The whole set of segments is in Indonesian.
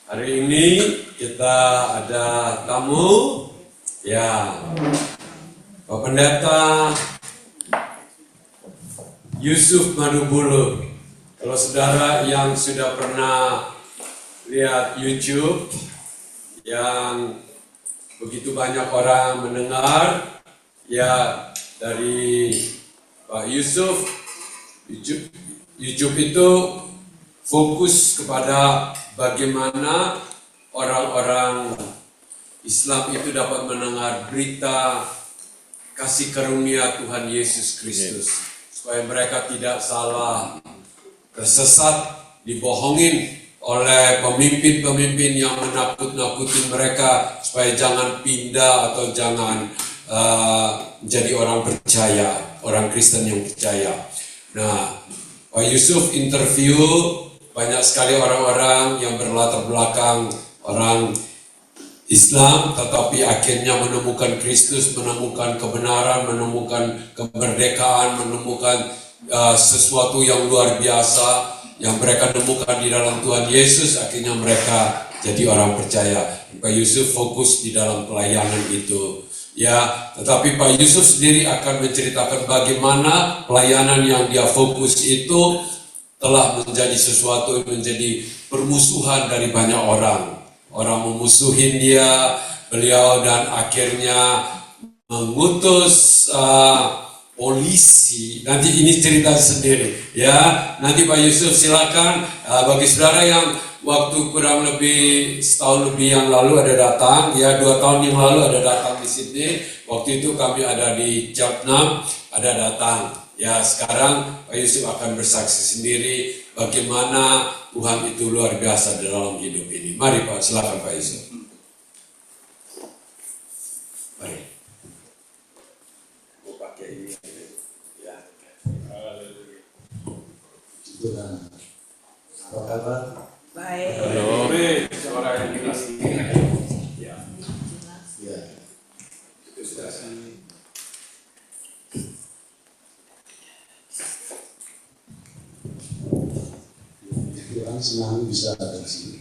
Hari ini kita ada tamu, ya, Pak Pendeta Yusuf Madubulu. Kalau saudara yang sudah pernah lihat YouTube, yang begitu banyak orang mendengar, ya, dari Pak Yusuf, YouTube itu fokus kepada bagaimana orang-orang Islam itu dapat mendengar berita kasih karunia Tuhan Yesus Kristus, supaya mereka tidak salah, tersesat, dibohongin oleh pemimpin-pemimpin yang menakut-nakutin mereka supaya jangan pindah atau jangan jadi orang percaya, orang Kristen yang percaya. Nah, Pak Yusuf interview banyak sekali orang-orang yang berlatar belakang orang Islam, tetapi akhirnya menemukan Kristus, menemukan kebenaran, menemukan kemerdekaan, menemukan sesuatu yang luar biasa yang mereka temukan di dalam Tuhan Yesus. Akhirnya mereka jadi orang percaya. Pak Yusuf fokus di dalam pelayanan itu. Ya, tetapi Pak Yusuf sendiri akan menceritakan bagaimana pelayanan yang dia fokus itu telah menjadi sesuatu, menjadi permusuhan dari banyak orang. Orang memusuhin dia, beliau, dan akhirnya mengutus polisi. Nanti ini cerita sendiri, ya. Nanti Pak Yusuf silakan. Bagi saudara yang waktu kurang lebih setahun lebih yang lalu ada datang, ya 2 tahun yang lalu ada datang di sini. Waktu itu kami ada di Chatnam, ada datang. Ya, sekarang Pak Yusuf akan bersaksi sendiri bagaimana Tuhan itu luar biasa dalam hidup ini. Mari Pak, silakan Pak Yusuf. Mari. Mau pakai ini. Ya. Apa kabar? Baik. Halo. Suara yang jelas. Ya. Ya. Itu sudah sini. Kurang senang bisa ada di sini.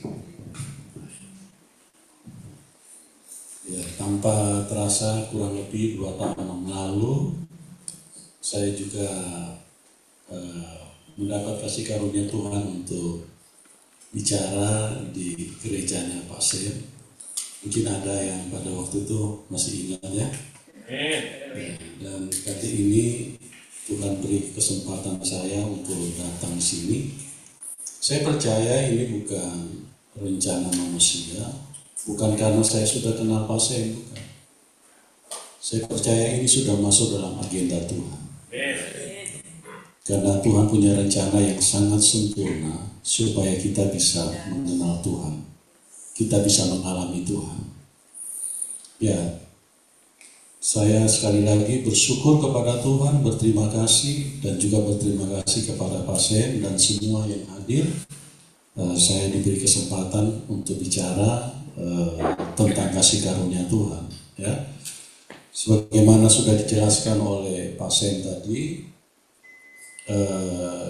Ya, tanpa terasa kurang lebih 2 tahun yang lalu saya juga mendapat kasih karunia Tuhan untuk bicara di gerejanya Pak Sem. Mungkin ada yang pada waktu itu masih ingat ya. Dan kali ini Tuhan beri kesempatan saya untuk datang di sini. Saya percaya ini bukan rencana manusia, bukan karena saya sudah kenal Pak Sem, bukan. Saya percaya ini sudah masuk dalam agenda Tuhan. Karena Tuhan punya rencana yang sangat sempurna supaya kita bisa mengenal Tuhan, kita bisa mengalami Tuhan. Ya, saya sekali lagi bersyukur kepada Tuhan, berterima kasih, dan juga berterima kasih kepada Pak Sem dan semua yang hadir. Saya diberi kesempatan untuk bicara tentang kasih karunia Tuhan. Ya, sebagaimana sudah dijelaskan oleh Pak Sem tadi,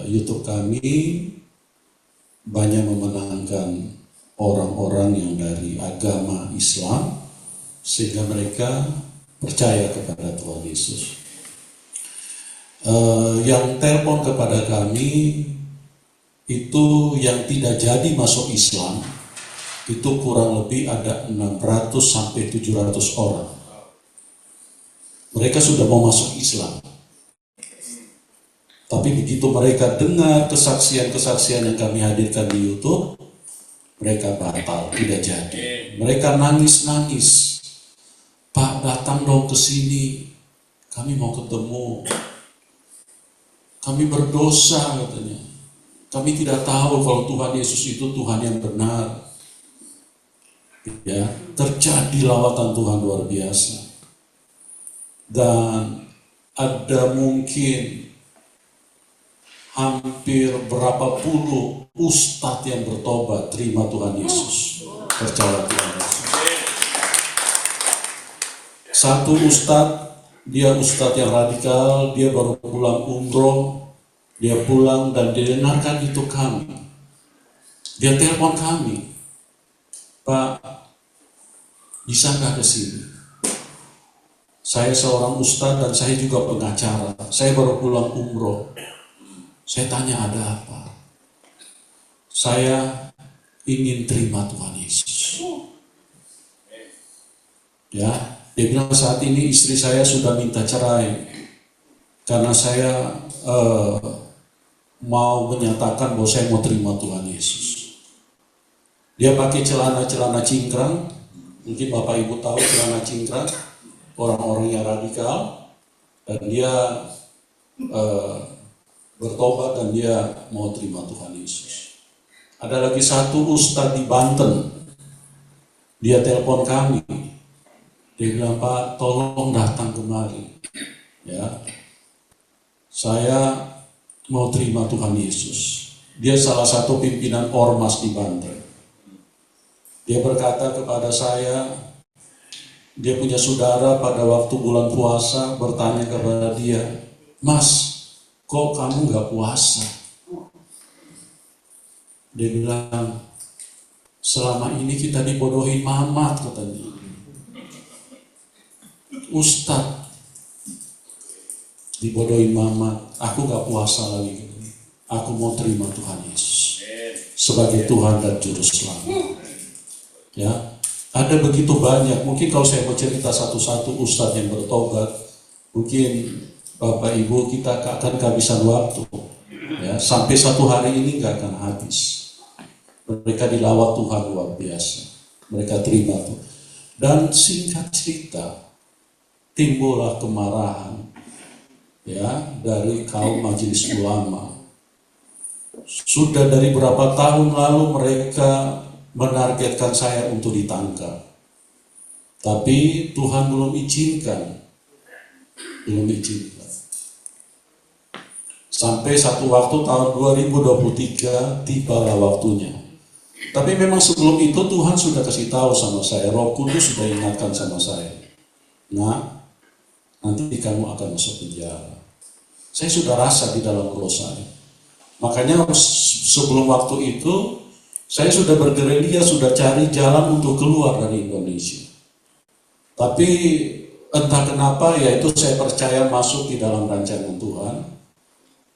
YouTube kami banyak memenangkan orang-orang yang dari agama Islam sehingga mereka percaya kepada Tuhan Yesus. Yang telepon kepada kami itu yang tidak jadi masuk Islam itu kurang lebih ada 600 sampai 700 orang. Mereka sudah mau masuk Islam. Tapi begitu mereka dengar kesaksian-kesaksian yang kami hadirkan di YouTube, mereka batal, tidak jadi. Mereka nangis-nangis. Pak, datang dong ke sini. Kami mau ketemu. Kami berdosa, katanya. Kami tidak tahu kalau Tuhan Yesus itu Tuhan yang benar. Ya, terjadi lawatan Tuhan luar biasa. Dan ada mungkin hampir berapa puluh ustadz yang bertobat, terima Tuhan Yesus, percaya Tuhan Yesus. Satu ustadz, dia ustadz yang radikal, dia baru pulang umroh, dia pulang dan dia dengarkan itu kami. Dia telepon kami. Pak, bisa nggak ke sini? Saya seorang ustadz dan saya juga pengacara. Saya baru pulang umroh. Saya tanya ada apa? Saya ingin terima Tuhan Yesus. Ya, dia bilang saat ini istri saya sudah minta cerai karena saya mau menyatakan bahwa saya mau terima Tuhan Yesus. Dia pakai celana cingkrang, mungkin Bapak Ibu tahu celana cingkrang, orang-orang yang radikal, dan dia bertobat dan dia mau terima Tuhan Yesus. Ada lagi satu ustadz di Banten, dia telepon kami, dia bilang, Pak, tolong datang kemari, ya, saya mau terima Tuhan Yesus. Dia salah satu pimpinan ormas di Banten. Dia berkata kepada saya, dia punya saudara pada waktu bulan puasa bertanya kepada dia, Mas, kok kamu gak puasa? Dia bilang, selama ini kita dibodohin Mamat, katanya. Ustadz dibodohin Mamat, aku gak puasa lagi. Aku mau terima Tuhan Yesus sebagai Tuhan dan Juru Selamat. Ya, ada begitu banyak. Mungkin kalau saya mau cerita satu-satu ustadz yang bertobat, mungkin Bapak Ibu kita akan kehabisan waktu. Ya, sampai satu hari ini nggak akan habis. Mereka dilawat Tuhan luar biasa. Mereka terima tuh. Dan singkat cerita, timbullah kemarahan ya dari kaum majelis ulama. Sudah dari berapa tahun lalu mereka menargetkan saya untuk ditangkap. Tapi Tuhan belum izinkan. Sampai satu waktu tahun 2023 tibalah waktunya. Tapi memang sebelum itu Tuhan sudah kasih tahu sama saya, Roh Kudus sudah ingatkan sama saya. Nah, nanti kamu akan masuk penjara. Saya sudah rasa di dalam roh saya. Makanya sebelum waktu itu saya sudah bergerilya, sudah cari jalan untuk keluar dari Indonesia. Tapi entah kenapa, yaitu saya percaya masuk di dalam rancangan Tuhan.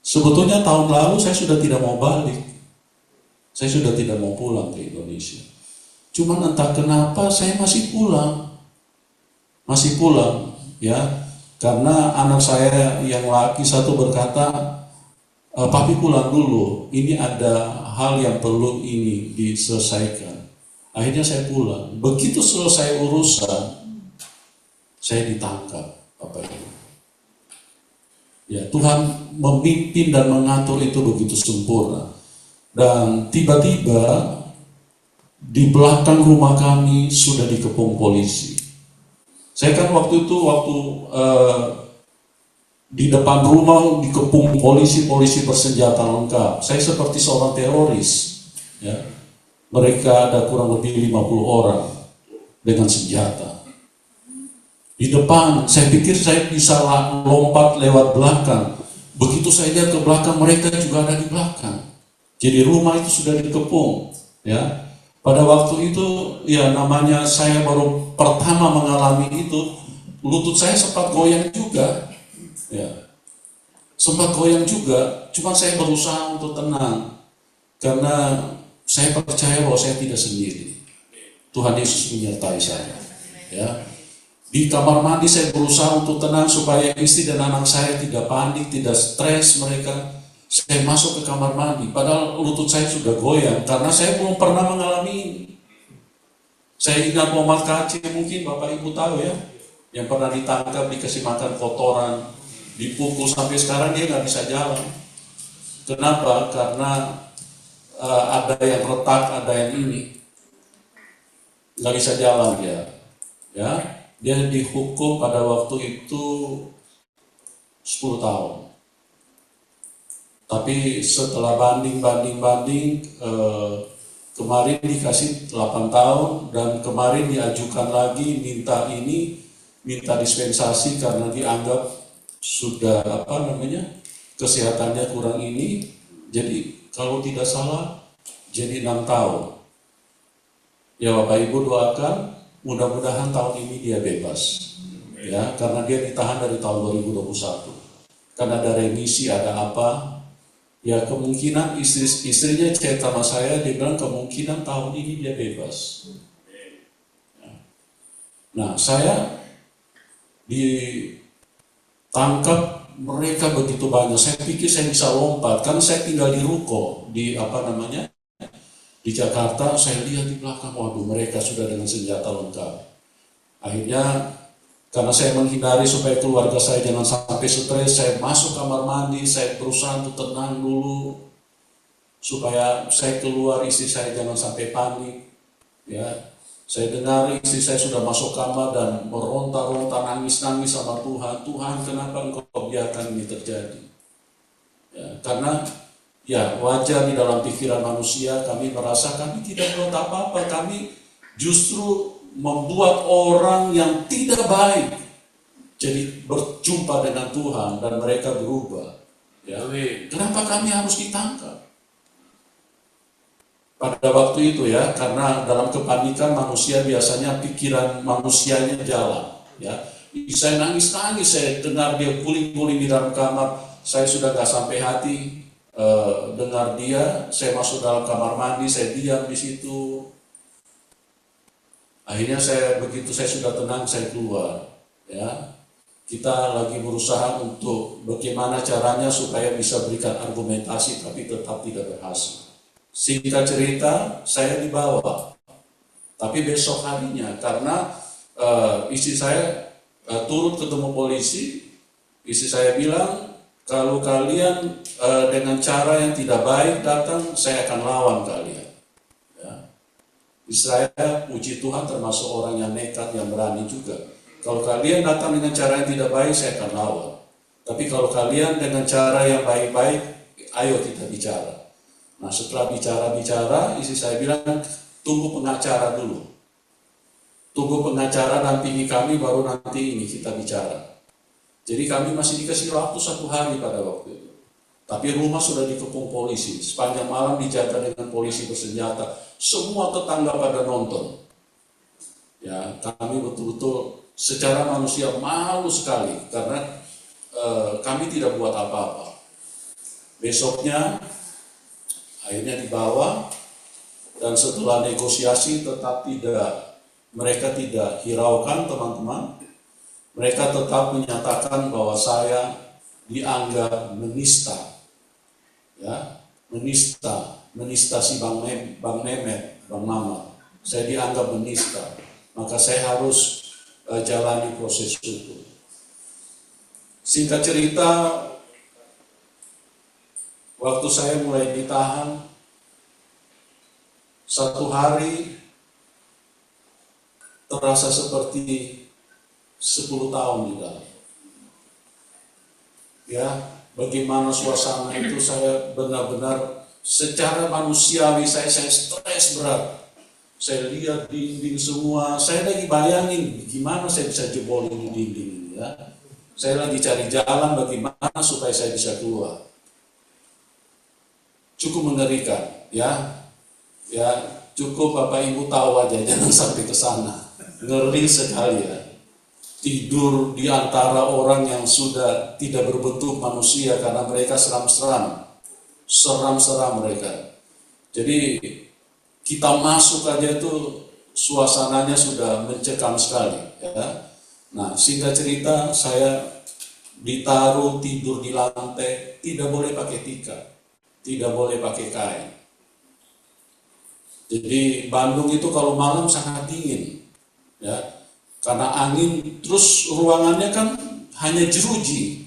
Sebetulnya tahun lalu saya sudah tidak mau balik. Saya sudah tidak mau pulang ke Indonesia. Cuman entah kenapa saya masih pulang. Masih pulang, ya. Karena anak saya yang laki satu berkata, Papi pulang dulu, ini ada hal yang perlu ini diselesaikan. Akhirnya saya pulang. Begitu selesai urusan, saya ditangkap, Bapak Ibu. Ya, Tuhan memimpin dan mengatur itu begitu sempurna. Dan tiba-tiba di belakang rumah kami sudah dikepung polisi. Saya kan waktu itu di depan rumah dikepung polisi bersenjata lengkap. Saya seperti seorang teroris. Ya. Mereka ada kurang lebih 50 orang dengan senjata. Di depan, saya pikir saya bisa lompat lewat belakang. Begitu saya lihat ke belakang, mereka juga ada di belakang. Jadi rumah itu sudah dikepung. Ya. Pada waktu itu, ya namanya saya baru pertama mengalami itu, lutut saya sempat goyang juga. Ya, sempat goyang juga, cuma saya berusaha untuk tenang karena saya percaya bahwa saya tidak sendiri. Tuhan Yesus menyertai saya. Ya, di kamar mandi saya berusaha untuk tenang supaya istri dan anak saya tidak panik, tidak stres mereka. Saya masuk ke kamar mandi, padahal lutut saya sudah goyang karena saya belum pernah mengalami ini. Saya ingat Muhammad Kacil, mungkin Bapak Ibu tahu ya, yang pernah ditangkap dikasih makan kotoran. Dipukul sampai sekarang dia nggak bisa jalan. Kenapa? Karena ada yang retak, ada yang ini nggak bisa jalan dia. Ya, dia dihukum pada waktu itu 10 tahun. Tapi setelah banding, kemarin dikasih 8 tahun dan kemarin diajukan lagi minta dispensasi karena dianggap sudah kesehatannya kurang ini, jadi kalau tidak salah jadi 6 tahun. Ya Bapak Ibu doakan, mudah-mudahan tahun ini dia bebas. Ya, karena dia ditahan dari tahun 2021. Karena ada remisi, ada apa, ya kemungkinan istrinya chat sama saya, dia bilang kemungkinan tahun ini dia bebas. Nah, saya ditangkap mereka begitu banyak. Saya pikir saya bisa lompat, karena saya tinggal di ruko, di di Jakarta. Saya lihat di belakang, waduh mereka sudah dengan senjata lengkap. Akhirnya karena saya menghindari supaya keluarga saya jangan sampai stres, saya masuk kamar mandi, saya berusaha untuk tenang dulu supaya saya keluar, istri saya jangan sampai panik. Ya, saya dengar istri saya sudah masuk kamar dan meronta-ronta, nangis-nangis sama Tuhan. Tuhan, kenapa Engkau biarkan ini terjadi? Ya, karena ya wajar di dalam pikiran manusia, kami merasa kami tidak buat apa-apa, kami justru membuat orang yang tidak baik jadi berjumpa dengan Tuhan dan mereka berubah. Ya, kenapa kami harus ditangkap? Pada waktu itu ya, karena dalam kepanikan manusia biasanya pikiran manusianya jalan. Ya, saya nangis-nangis, saya dengar dia guling-guling di dalam kamar, saya sudah gak sampai hati dengar dia. Saya masuk dalam kamar mandi, saya diam di situ. Akhirnya begitu saya sudah tenang, saya keluar. Ya, kita lagi berusaha untuk bagaimana caranya supaya bisa berikan argumentasi, tapi tetap tidak berhasil. Singkat cerita, saya dibawa. Tapi besok harinya, karena istri saya turut ketemu polisi, istri saya bilang, kalau kalian dengan cara yang tidak baik datang, saya akan lawan kalian. Saya puji Tuhan termasuk orang yang nekat, yang berani juga. Kalau kalian datang dengan cara yang tidak baik, saya akan lawan. Tapi kalau kalian dengan cara yang baik-baik, ayo kita bicara. Nah, setelah bicara-bicara, istri saya bilang, tunggu pengacara dulu. Tunggu pengacara dampingi kami, baru nanti ini kita bicara. Jadi kami masih dikasih waktu 1 hari pada waktu itu. Tapi rumah sudah dikepung polisi, sepanjang malam dijaga dengan polisi bersenjata. Semua tetangga pada nonton. Ya, kami betul-betul secara manusia malu sekali karena kami tidak buat apa-apa. Besoknya akhirnya dibawa, dan setelah negosiasi tetap mereka tidak hiraukan teman-teman. Mereka tetap menyatakan bahwa saya dianggap menista. Ya, menista si Bang Mehmet, Bang Mamat. Saya dianggap menista, maka saya harus jalani proses hukum. Singkat cerita, waktu saya mulai ditahan, 1 hari terasa seperti 10 tahun di dalam. Ya, bagaimana suasana itu, saya benar-benar secara manusiawi saya stres berat. Saya lihat dinding semua, saya lagi bayangin gimana saya bisa jebol ini dinding ini ya. Saya lagi cari jalan bagaimana supaya saya bisa keluar. Cukup mengerikan ya. Ya, cukup Bapak Ibu tahu aja, jangan sampai ke sana. Ngeri sekali ya. Tidur di antara orang yang sudah tidak berbentuk manusia karena mereka seram-seram mereka. Jadi kita masuk aja itu suasananya sudah mencekam sekali. Ya. Nah, singkat cerita, saya ditaruh tidur di lantai, tidak boleh pakai tikar, tidak boleh pakai kain. Jadi Bandung itu kalau malam sangat dingin, ya. Karena angin, terus ruangannya kan hanya jeruji,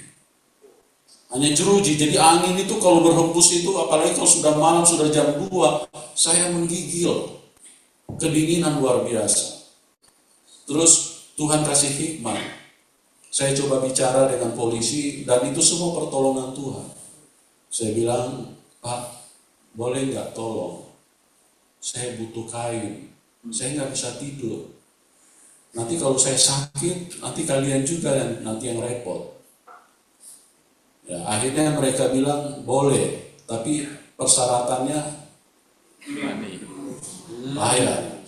jadi angin itu kalau berhembus itu, apalagi kalau sudah malam, sudah jam 2, saya menggigil, kedinginan luar biasa. Terus Tuhan kasih hikmah, saya coba bicara dengan polisi, dan itu semua pertolongan Tuhan. Saya bilang, Pak, boleh nggak tolong, saya butuh kain, saya nggak bisa tidur. Nanti kalau saya sakit, nanti kalian juga nanti yang repot. Ya, akhirnya mereka bilang boleh, tapi persyaratannya bayar.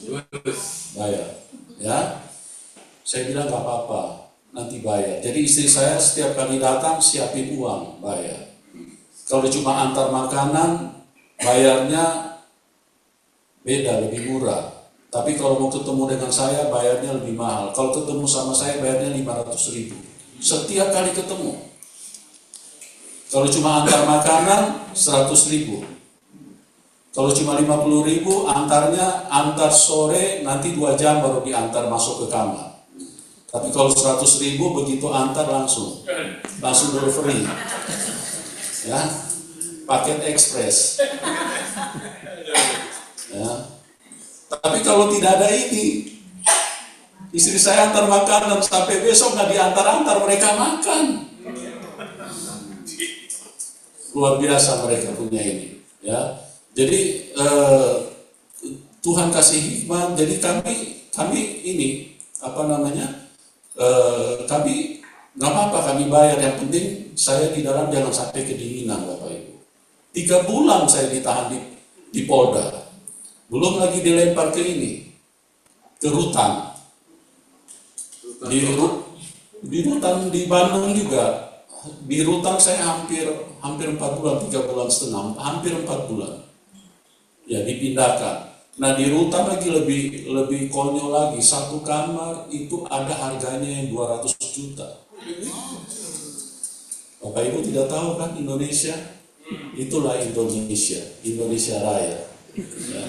bayar. Ya, saya bilang nggak apa-apa, nanti bayar. Jadi istri saya setiap kali datang siapin uang, bayar. Kalau cuma antar makanan, bayarnya beda, lebih murah. Tapi kalau mau ketemu dengan saya, bayarnya lebih mahal. Kalau ketemu sama saya, bayarnya 500.000. Setiap kali ketemu. Kalau cuma antar makanan, 100.000. Kalau cuma 50.000, antar sore, nanti 2 jam baru diantar masuk ke kamar. Tapi kalau 100.000, begitu antar langsung delivery. Ya, paket ekspres. Ya. Tapi kalau tidak ada ini, istri saya antar makanan sampai besok nggak diantar-antar, mereka makan. Luar biasa mereka punya ini. Ya, jadi Tuhan kasih hikmat. Jadi kami ini kami nggak apa-apa, kami bayar. Yang penting saya di dalam jangan sampai kedinginan, Bapak Ibu. 3 bulan saya ditahan di Polda. Belum lagi dilempar ke rutan. Di rutan di Bandung juga. Di rutan saya hampir 4 bulan, 3 bulan setengah, hampir 4 bulan. Ya, dipindahkan. Nah, di rutan lagi lebih konyol lagi. 1 kamar itu ada harganya yang 200 juta. Bapak Ibu tidak tahu kan Indonesia? Itulah Indonesia Raya. Ya.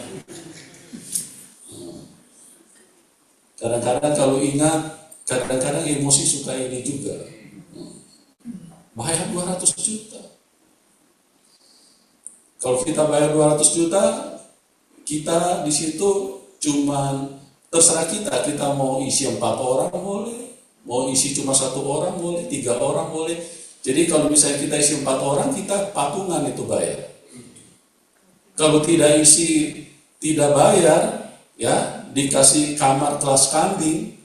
Kadang-kadang kalau ingat, kadang-kadang emosi suka ini juga. Bayar 200 juta. Kalau kita bayar 200 juta, kita di situ cuman terserah kita mau isi 4 orang boleh, mau isi cuma 1 orang boleh, 3 orang boleh. Jadi kalau misalnya kita isi 4 orang, kita patungan itu bayar. Kalau tidak bayar, ya dikasih kamar kelas kambing,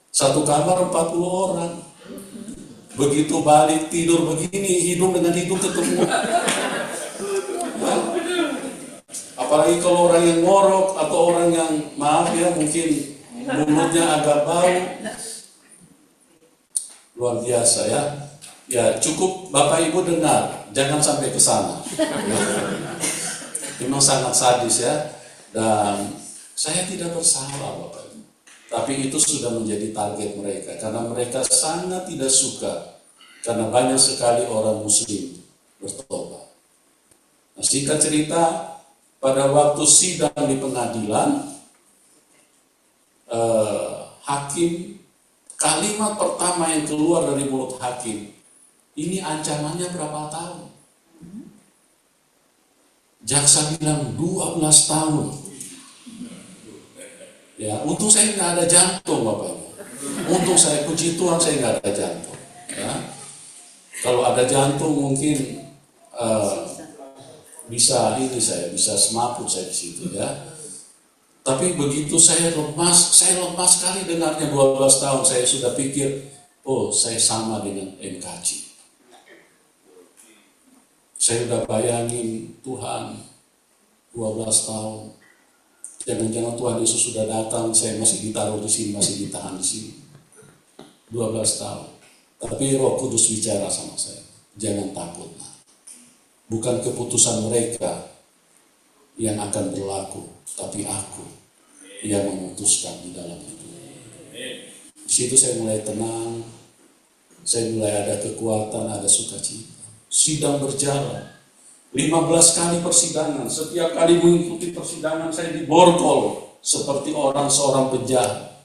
1 kamar 40 orang. Begitu balik tidur begini, hidung dengan hidung ketemu. Ya. Apalagi kalau orang yang ngorok atau orang yang maaf ya mungkin mulutnya agak bau. Luar biasa ya. Ya cukup Bapak Ibu dengar, jangan sampai ke sana. Memang sangat sadis ya. Dan saya tidak bersalah Bapak Ibu. Tapi itu sudah menjadi target mereka. Karena mereka sangat tidak suka. Karena banyak sekali orang muslim bertobat. Nah, singkat cerita, pada waktu sidang di pengadilan, hakim, kalimat pertama yang keluar dari mulut hakim, ini ancamannya berapa tahun? Jaksa bilang 12 tahun. Ya, untung saya nggak ada jantung, Bapak. Untung saya, puji Tuhan saya nggak ada jantung. Ya. Kalau ada jantung mungkin bisa semaput saya di situ ya. Tapi begitu saya lemas sekali dengarnya 12 tahun, saya sudah pikir, oh saya sama dengan MKC. Saya udah bayangin Tuhan 12 tahun. Jangan-jangan Tuhan Yesus sudah datang, saya masih ditaruh di sini, masih ditahan di sini. 12 tahun. Tapi Roh Kudus bicara sama saya, jangan takut. Bukan keputusan mereka yang akan berlaku, tapi aku yang memutuskan di dalam itu. Di situ saya mulai tenang, saya mulai ada kekuatan, ada sukacita. Sidang berjalan, 15 kali persidangan. Setiap kali mengikuti persidangan saya diborgol seperti seorang penjahat.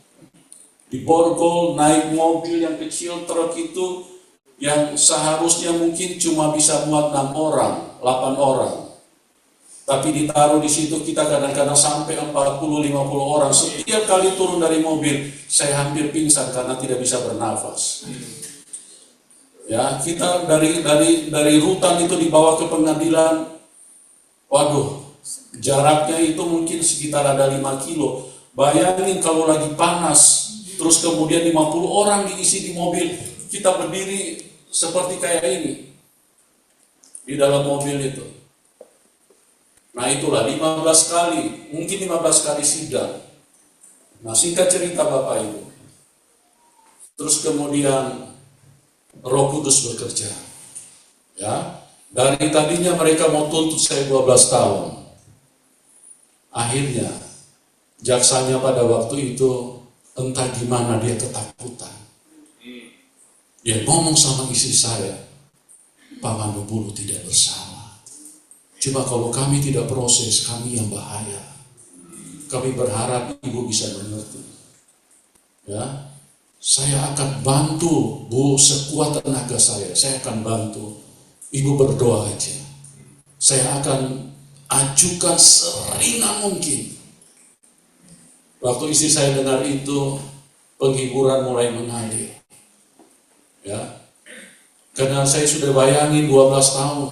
Diborgol, naik mobil yang kecil, truk itu yang seharusnya mungkin cuma bisa muat 6 orang, 8 orang. Tapi ditaruh di situ kita kadang-kadang sampai 40-50 orang. Setiap kali turun dari mobil, saya hampir pingsan karena tidak bisa bernafas. Ya, kita dari rutan itu dibawa ke pengadilan. Waduh, jaraknya itu mungkin sekitar ada 5 kilo. Bayangin kalau lagi panas, terus kemudian 50 orang diisi di mobil, kita berdiri seperti kayak ini di dalam mobil itu. Nah itulah 15 kali, mungkin 15 kali sidang. Nah, singkat cerita Bapak Ibu. Terus kemudian Roh Kudus bekerja. Ya, dari tadinya mereka mau tuntut saya 12 tahun. Akhirnya jaksanya pada waktu itu entah gimana dia ketakutan. Dia ngomong sama istri saya, Pak Manopulo tidak bersalah. Cuma kalau kami tidak proses, kami yang bahaya. Kami berharap ibu bisa mengerti. Ya, saya akan bantu, Bu, sekuat tenaga saya akan bantu. Ibu berdoa aja. Saya akan ajukan seringan mungkin. Waktu istri saya dengar itu, penghiburan mulai mengalir. Ya, karena saya sudah bayangin 12 tahun.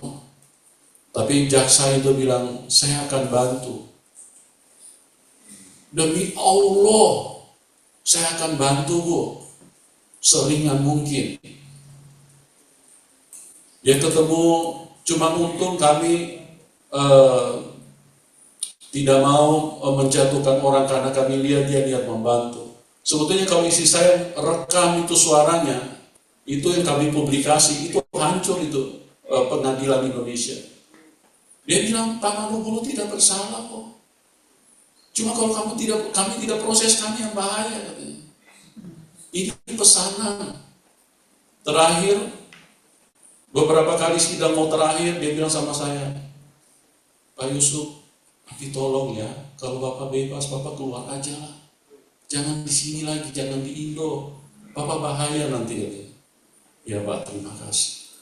Tapi jaksa itu bilang, saya akan bantu. Demi Allah, saya akan bantu, Bu, seringan mungkin. Dia ketemu, cuma untung kami tidak mau menjatuhkan orang karena kami lihat dia niat membantu. Sebetulnya kalau istri saya rekam itu suaranya, itu yang kami publikasi, itu hancur itu pengadilan Indonesia. Dia bilang, Pak Manopulo tidak bersalah kok. Cuma kalau kami tidak proses, kami yang bahaya, katanya. Ini pesanan. Terakhir, beberapa kali sidang mau terakhir, dia bilang sama saya, Pak Yusuf, nanti tolong ya, kalau Bapak bebas, Bapak keluar aja lah. Jangan di sini lagi, jangan di Indo. Bapak bahaya nanti. Katanya. Ya Pak, terima kasih.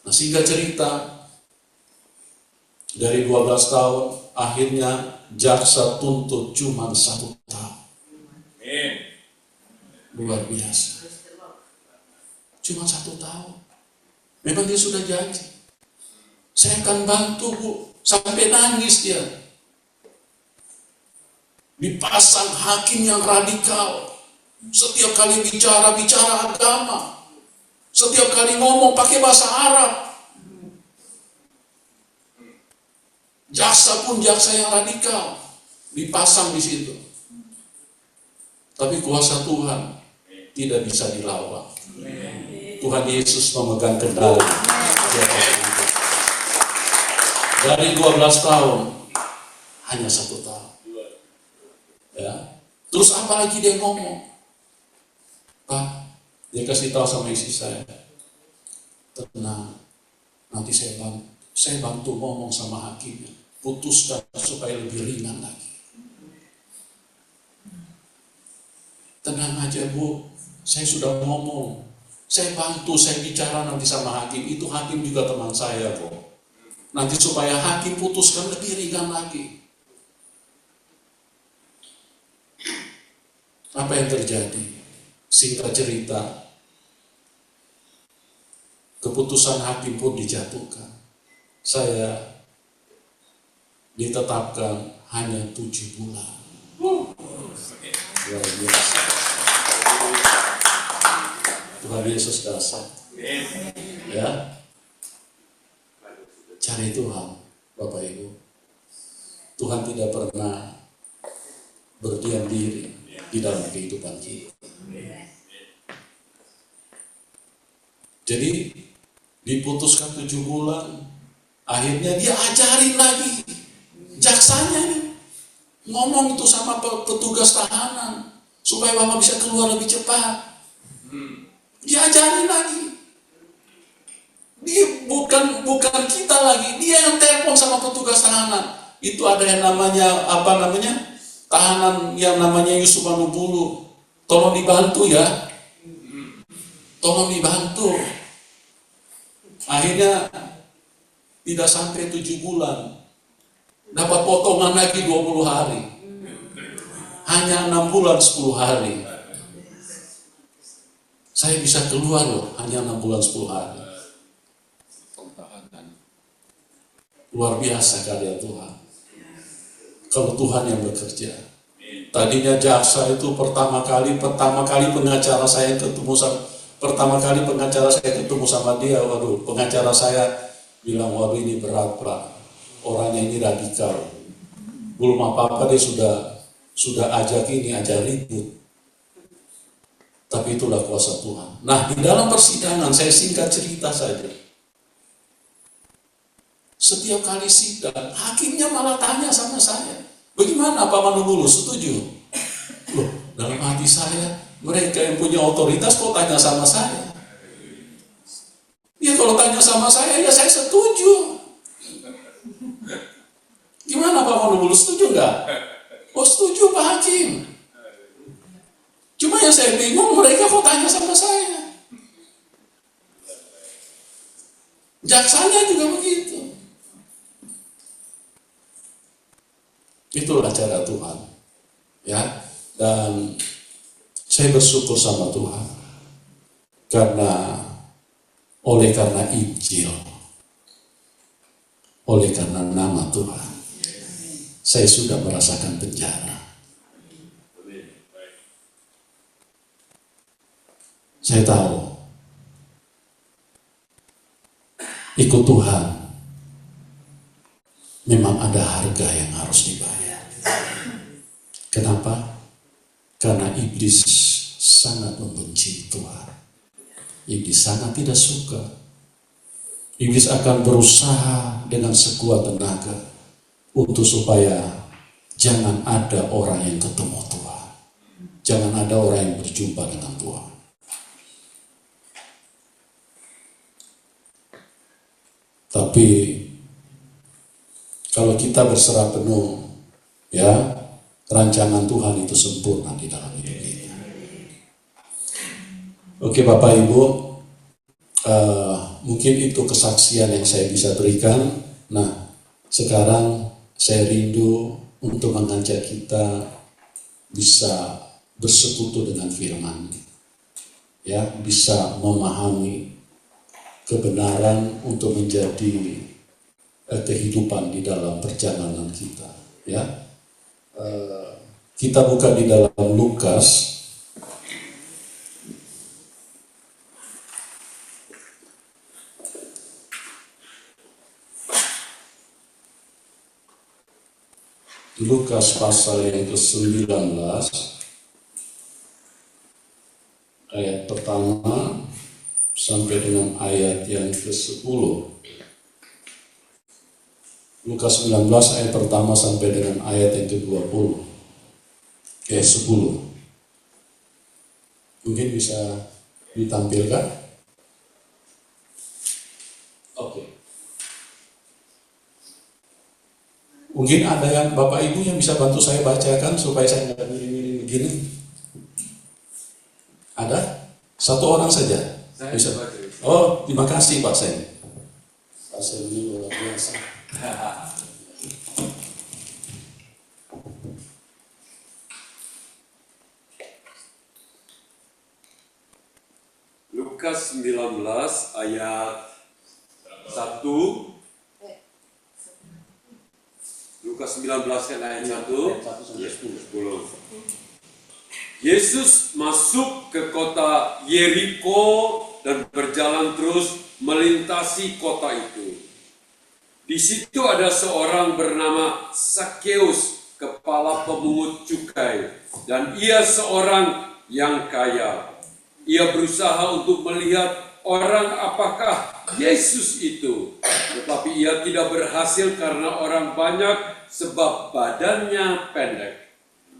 Nah, sehingga cerita, dari 12 tahun, akhirnya jaksa tuntut cuma 1 tahun. Luar biasa. Cuma 1 tahun. Memang dia sudah janji. Saya akan bantu, Bu. Sampai nangis dia. Dipasang hakim yang radikal. Setiap kali bicara agama. Setiap kali ngomong pakai bahasa Arab. Jaksa pun jaksa yang radikal. Dipasang di situ. Tapi kuasa Tuhan tidak bisa dilawan. Tuhan Yesus memegang kendali. Dari 12 tahun, hanya 1 tahun. Ya. Terus apa lagi dia ngomong? Pak, dia kasih tahu sama istri saya, tenang, nanti saya bantu ngomong sama hakimnya, putuskan supaya lebih ringan lagi. Tenang aja Bu, saya sudah ngomong, saya bantu, saya bicara nanti sama hakim, itu hakim juga teman saya kok. Nanti supaya hakim putuskan lebih ringan lagi. Apa yang terjadi? Singkat cerita, keputusan hakim pun dijatuhkan. Saya ditetapkan hanya 7 bulan. Luar biasa. Tuhan Yesus dasar. Ya, cari Tuhan, Bapak Ibu. Tuhan tidak pernah berdiam diri di dalam kehidupan kita. Jadi diputuskan 7 bulan, akhirnya dia ajarin lagi jaksanya nih, ngomong itu sama petugas tahanan supaya Bapak bisa keluar lebih cepat. Dia ajarin lagi. Dia bukan kita lagi, dia yang telepon sama petugas tahanan. Itu ada yang namanya tahanan yang namanya Yusuf Manopulo. Tolong dibantu ya. Tolong dibantu. Akhirnya tidak sampai 7 bulan. Dapat potongan lagi 20 hari. Hanya 6 bulan 10 hari. Saya bisa keluar loh, hanya 6 bulan 10 hari. Luar biasa karya Tuhan. Kalau Tuhan yang bekerja. Tadinya jaksa itu pertama kali pengacara saya ketemu sama dia, waduh, pengacara saya bilang, waduh ini berat Pak, orangnya ini radikal. Belum apa-apa dia sudah sudah ajak ini, ajak ribut. Tapi itulah kuasa Tuhan. Nah, di dalam persidangan, saya singkat cerita saja. Setiap kali sidang, hakimnya malah tanya sama saya, bagaimana Pak Manungulu, setuju? Loh, dalam hati saya, mereka yang punya otoritas kok tanya sama saya? Ya kalau tanya sama saya, ya saya setuju. Gimana Pak Manungulu, setuju nggak? Oh setuju Pak Hakim. Cuma yang saya bingung, mereka kok tanya sama saya? Jaksanya juga begitu. Itulah cara Tuhan. Ya, dan saya bersyukur sama Tuhan. Oleh karena Injil, oleh karena nama Tuhan, saya sudah merasakan penjara. Saya tahu ikut Tuhan memang ada harga yang harus dibayar. Kenapa? Karena iblis sangat membenci Tuhan. Iblis sangat tidak suka. Iblis akan berusaha dengan sekuat tenaga untuk supaya jangan ada orang yang ketemu Tuhan. Jangan ada orang yang berjumpa dengan Tuhan. Tapi kalau kita berserah penuh, ya, rancangan Tuhan itu sempurna di dalam hidup kita. Oke Bapak Ibu, mungkin itu kesaksian yang saya bisa berikan. Nah, sekarang saya rindu untuk mengajak kita bisa bersekutu dengan firman, ya, bisa memahami kebenaran untuk menjadi kehidupan di dalam perjalanan kita. Ya, kita buka di dalam Lukas. Lukas pasal yang ke-19 ayat pertama sampai dengan ayat yang ke-10. Lukas 19 ayat pertama sampai dengan ayat yang ke-20. 10. Mungkin bisa ditampilkan? Oke. Mungkin ada yang Bapak Ibu yang bisa bantu saya bacakan supaya saya nggak miring-miring begini. Ada? Satu orang saja? Bisa. Oh, terima kasih Pak Sen. Pak Sen ini luar biasa. Lukas 19 ayat 1. Lukas 19 ayat 1 sampai 10. Yesus masuk ke kota Yeriko dan berjalan terus melintasi kota itu. Di situ ada seorang bernama Zakheus, kepala pemungut cukai, dan ia seorang yang kaya. Ia berusaha untuk melihat orang apakah Yesus itu, tetapi ia tidak berhasil karena orang banyak sebab badannya pendek.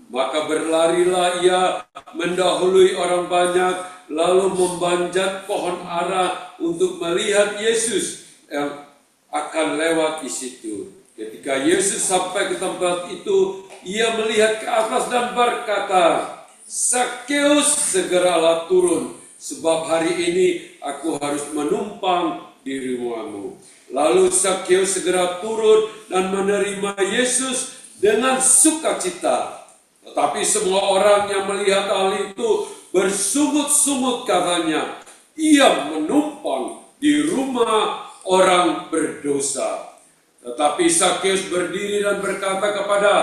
Maka berlarilah ia mendahului orang banyak, lalu memanjat pohon ara untuk melihat Yesus yang akan lewat di situ. Ketika Yesus sampai ke tempat itu, ia melihat ke atas dan berkata, "Zakheus, segeralah turun, sebab hari ini aku harus menumpang di rumahmu." Lalu Zakheus segera turun dan menerima Yesus dengan sukacita. Tetapi semua orang yang melihat hal itu bersungut-sungut katanya, "Ia menumpang di rumah orang berdosa." Tetapi Zakheus berdiri dan berkata kepada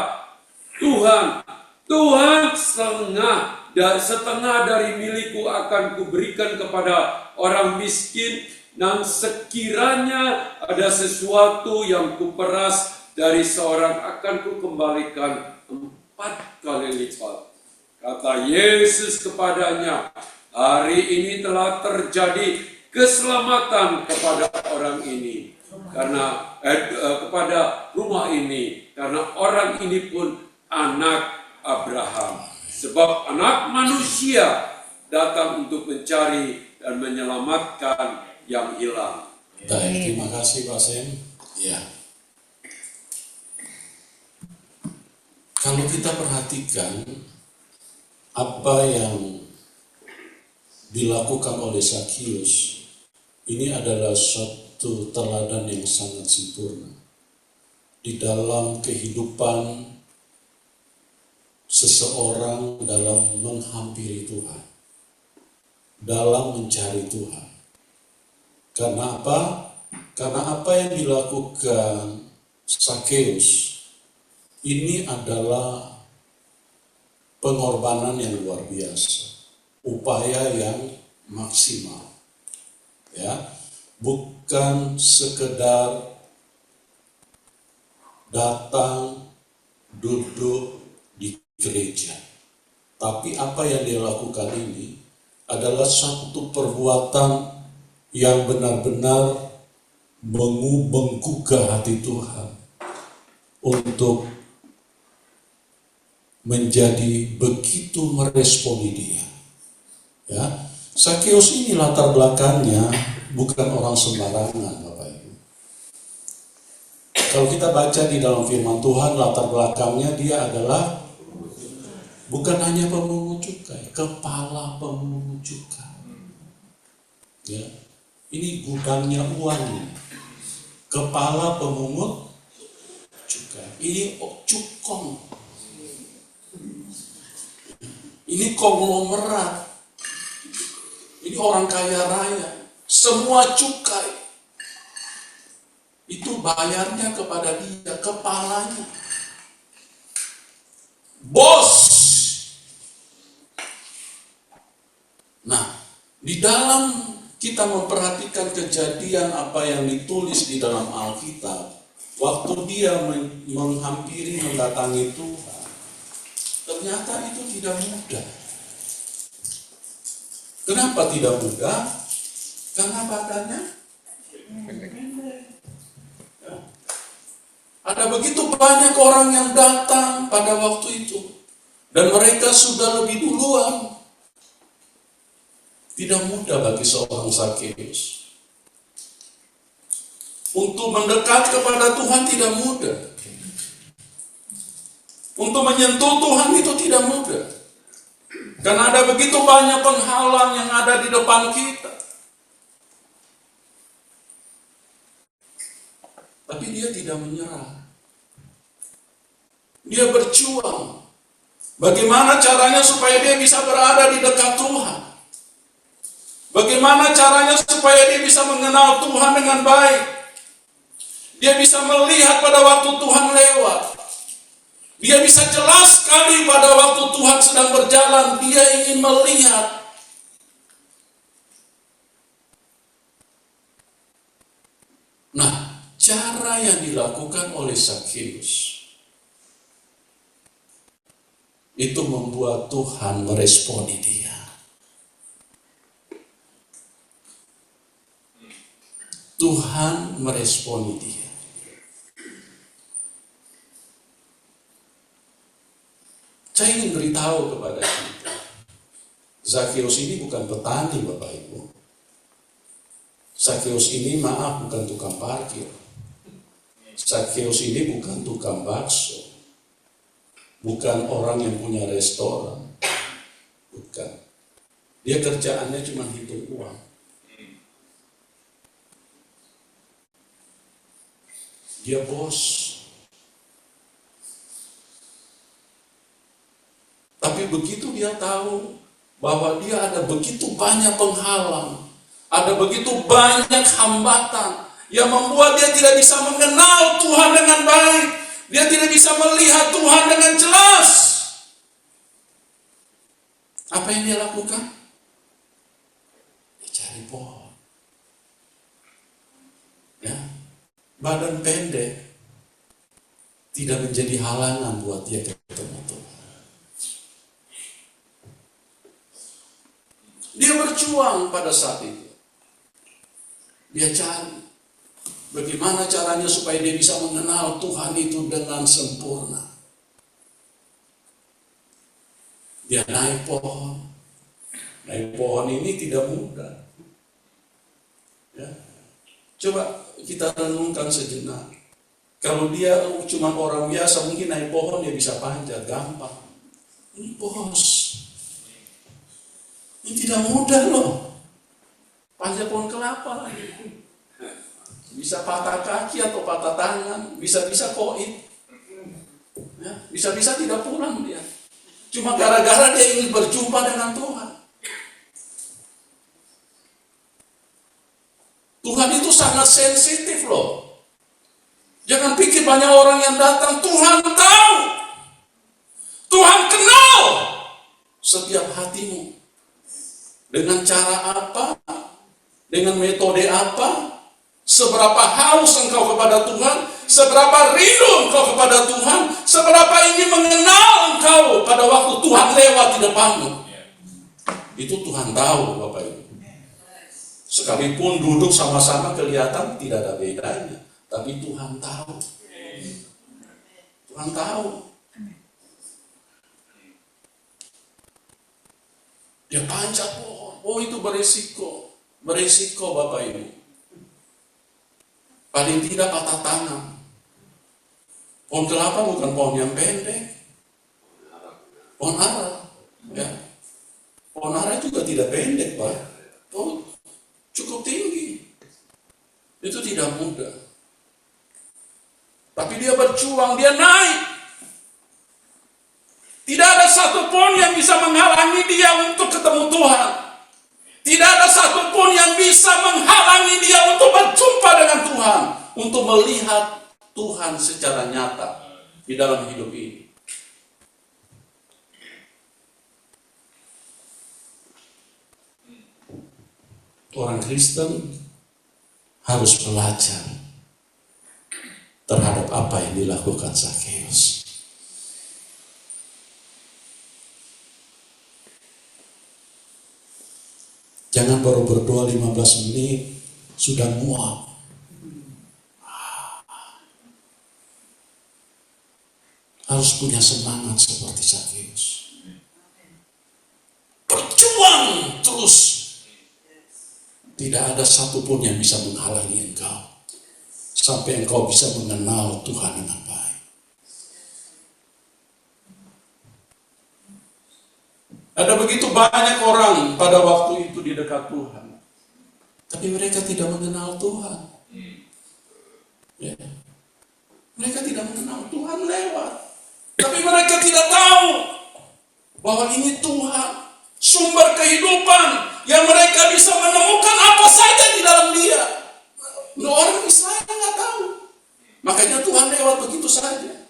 Tuhan, "Tuhan, setengah dari milikku akan kuberikan kepada orang miskin, dan sekiranya ada sesuatu yang kuperas dari seorang akan kukembalikan 4 4 kali lipat. Kata Yesus kepadanya, hari ini telah terjadi keselamatan kepada orang ini. Kepada rumah ini. Karena orang ini pun anak Abraham. Sebab anak manusia datang untuk mencari dan menyelamatkan yang hilang. Baik, terima kasih Pak Sem. Ya. Kalau kita perhatikan apa yang dilakukan oleh Zakheus, ini adalah suatu teladan yang sangat sempurna di dalam kehidupan seseorang dalam menghampiri Tuhan, dalam mencari Tuhan. Karena apa? Karena apa yang dilakukan Zakheus ini adalah pengorbanan yang luar biasa, upaya yang maksimal. Ya, bukan sekedar datang duduk di gereja. Tapi apa yang dia lakukan ini adalah satu perbuatan yang benar-benar menggugah hati Tuhan untuk menjadi begitu meresponi dia. Ya, Zakheus ini latar belakangnya bukan orang sembarangan, Bapak Ibu. Kalau kita baca di dalam firman Tuhan, latar belakangnya dia adalah bukan hanya pemungut cukai, kepala pemungut cukai. Ya, ini gudangnya uang, kepala pemungut cukai. Ini cukong. Ini konglomerat. Ini orang kaya raya. Semua cukai itu bayarnya kepada dia, kepalanya. Bos. Nah, di dalam kita memperhatikan kejadian apa yang ditulis di dalam Alkitab, waktu dia menghampiri, mendatangi Tuhan, ternyata itu tidak mudah. Kenapa tidak mudah? Karena badannya ya. Ada begitu banyak orang yang datang pada waktu itu, dan mereka sudah lebih duluan. Tidak mudah bagi seorang Zakheus untuk mendekat kepada Tuhan, tidak mudah. Untuk menyentuh Tuhan itu tidak mudah. Karena ada begitu banyak penghalang yang ada di depan kita. Tapi dia tidak menyerah. Dia berjuang. Bagaimana caranya supaya dia bisa berada di dekat Tuhan? Bagaimana caranya supaya dia bisa mengenal Tuhan dengan baik? Dia bisa melihat pada waktu Tuhan lewat. Dia bisa jelas sekali pada waktu Tuhan sedang berjalan, dia ingin melihat. Nah, cara yang dilakukan oleh Zakheus itu membuat Tuhan meresponi dia. Tuhan meresponi dia. Saya ingin beritahu kepada kita, Zakheus ini bukan petani, Bapak Ibu. Zakheus ini bukan tukang parkir. Zakheus ini bukan tukang bakso. Bukan orang yang punya restoran. Bukan. Dia kerjaannya cuma hitung uang. Dia bos. Tapi begitu dia tahu bahwa dia ada begitu banyak penghalang, ada begitu banyak hambatan yang membuat dia tidak bisa mengenal Tuhan dengan baik, dia tidak bisa melihat Tuhan dengan jelas. Apa yang dia lakukan? Dia cari pohon. Ya, badan pendek tidak menjadi halangan buat dia ketemu Tuhan. berjuang pada saat itu. Dia cari bagaimana caranya supaya dia bisa mengenal Tuhan itu dengan sempurna. Dia naik pohon. Naik pohon ini tidak mudah. Ya. Coba kita renungkan sejenak. Kalau dia cuma orang biasa, mungkin naik pohon dia bisa panjat, gampang. Ini bos, ini tidak mudah loh. Panjat pohon kelapa lagi. Bisa patah kaki atau patah tangan, bisa-bisa koin. Ya, bisa-bisa tidak pulang dia. Cuma gara-gara dia ingin berjumpa dengan Tuhan. Tuhan itu sangat sensitif loh. Jangan pikir banyak orang yang datang, Tuhan tahu. Tuhan kenal setiap hatimu. Dengan cara apa? Dengan metode apa? Seberapa haus engkau kepada Tuhan? Seberapa rindu engkau kepada Tuhan? Seberapa ingin mengenal engkau pada waktu Tuhan lewat di depanmu? Itu Tuhan tahu, Bapak Ibu. Sekalipun duduk sama-sama kelihatan tidak ada bedanya. Tapi Tuhan tahu. Tuhan tahu. Dia panjat pohon. Oh, itu beresiko. Beresiko, Bapak Ibu. Paling tidak patah tangan. Pohon kelapa bukan pohon yang pendek. Pohon ara. Ya. Pohon ara juga tidak pendek, Pak. Oh, cukup tinggi. Itu tidak mudah. Tapi dia berjuang, dia naik. Tidak ada satupun yang bisa menghalangi dia untuk ketemu Tuhan. Tidak ada satupun yang bisa menghalangi dia untuk berjumpa dengan Tuhan. Untuk melihat Tuhan secara nyata di dalam hidup ini. Orang Kristen harus belajar terhadap apa yang dilakukan Zakheus. Jangan baru berdoa 15 menit sudah muak. Harus punya semangat seperti Zakheus. Berjuang terus. Tidak ada satupun yang bisa menghalangi engkau. Sampai engkau bisa mengenal Tuhan dengan baik. Ada begitu banyak orang pada waktu itu di dekat Tuhan. Tapi mereka tidak mengenal Tuhan. Ya. Mereka tidak mengenal Tuhan lewat. Tapi mereka tidak tahu bahwa ini Tuhan, sumber kehidupan yang mereka bisa menemukan apa saja di dalam Dia. Orang Israel nggak tahu. Makanya Tuhan lewat begitu saja.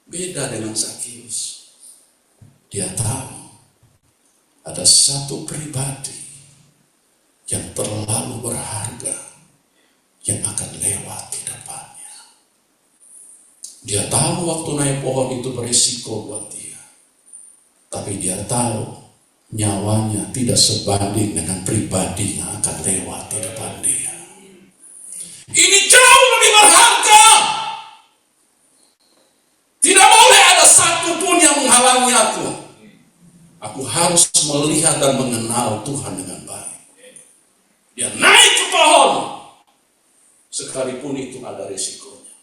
Beda dengan Zakheus. Dia tahu ada satu pribadi yang terlalu berharga yang akan lewat di depannya. Dia tahu waktu naik pohon itu berisiko buat dia. Tapi dia tahu nyawanya tidak sebanding dengan pribadi yang akan lewat di depan dia. Ini jauh lebih berharga. Tidak boleh ada satupun yang menghalangi aku. Aku harus melihat dan mengenal Tuhan dengan baik. Dia naik ke pohon. Sekalipun itu ada risikonya.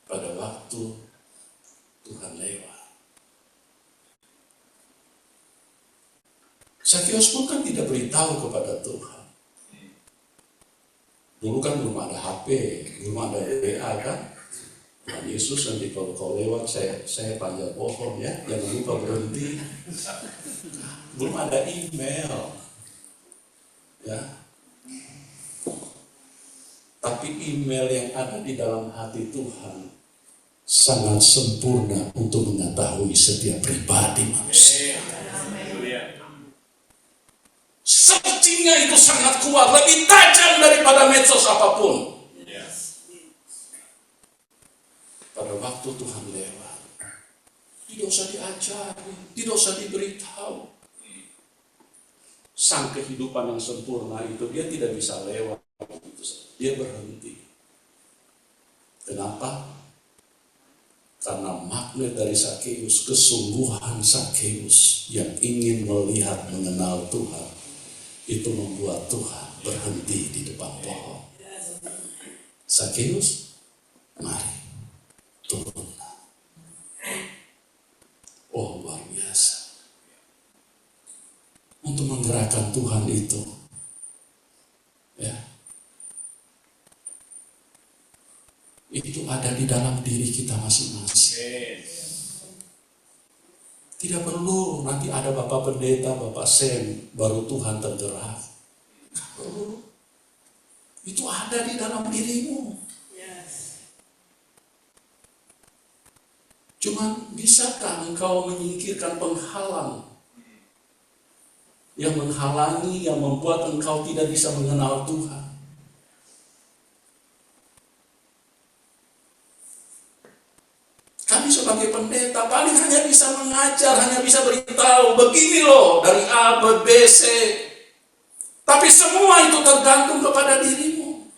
Pada waktu Tuhan lewat. Zakheus pun kan tidak beritahu kepada Tuhan. Dulu kan belum ada HP, belum ada WA kan. Tuhan Yesus nanti kalau kau lewat saya panjat pohon ya, jangan lupa berhenti. Belum ada email. Ya. Tapi email yang ada di dalam hati Tuhan sangat sempurna untuk mengetahui setiap pribadi manusia. Searchingnya itu sangat kuat, lebih tajam daripada medsos apapun. pada waktu Tuhan lewat. Tidak usah diajari, tidak usah diberitahu. Sang kehidupan yang sempurna itu dia tidak bisa lewat. Dia berhenti. Kenapa? Karena magnet dari Sakeus, kesungguhan Sakeus yang ingin melihat mengenal Tuhan, itu membuat Tuhan berhenti di depan pohon. Sakeus, mari turunlah. Oh, luar biasa. Untuk menggerakkan Tuhan itu, ya, itu ada di dalam diri kita masing-masing. Tidak perlu nanti ada Bapak Pendeta, Bapak Sem, baru Tuhan tergerak. Tidak perlu. Itu ada di dalam dirimu. Cuman bisakah engkau menyingkirkan penghalang yang menghalangi, yang membuat engkau tidak bisa mengenal Tuhan? Kami sebagai pendeta paling hanya bisa mengajar, hanya bisa beritahu, begini loh, dari A, B, C. Tapi semua itu tergantung kepada dirimu.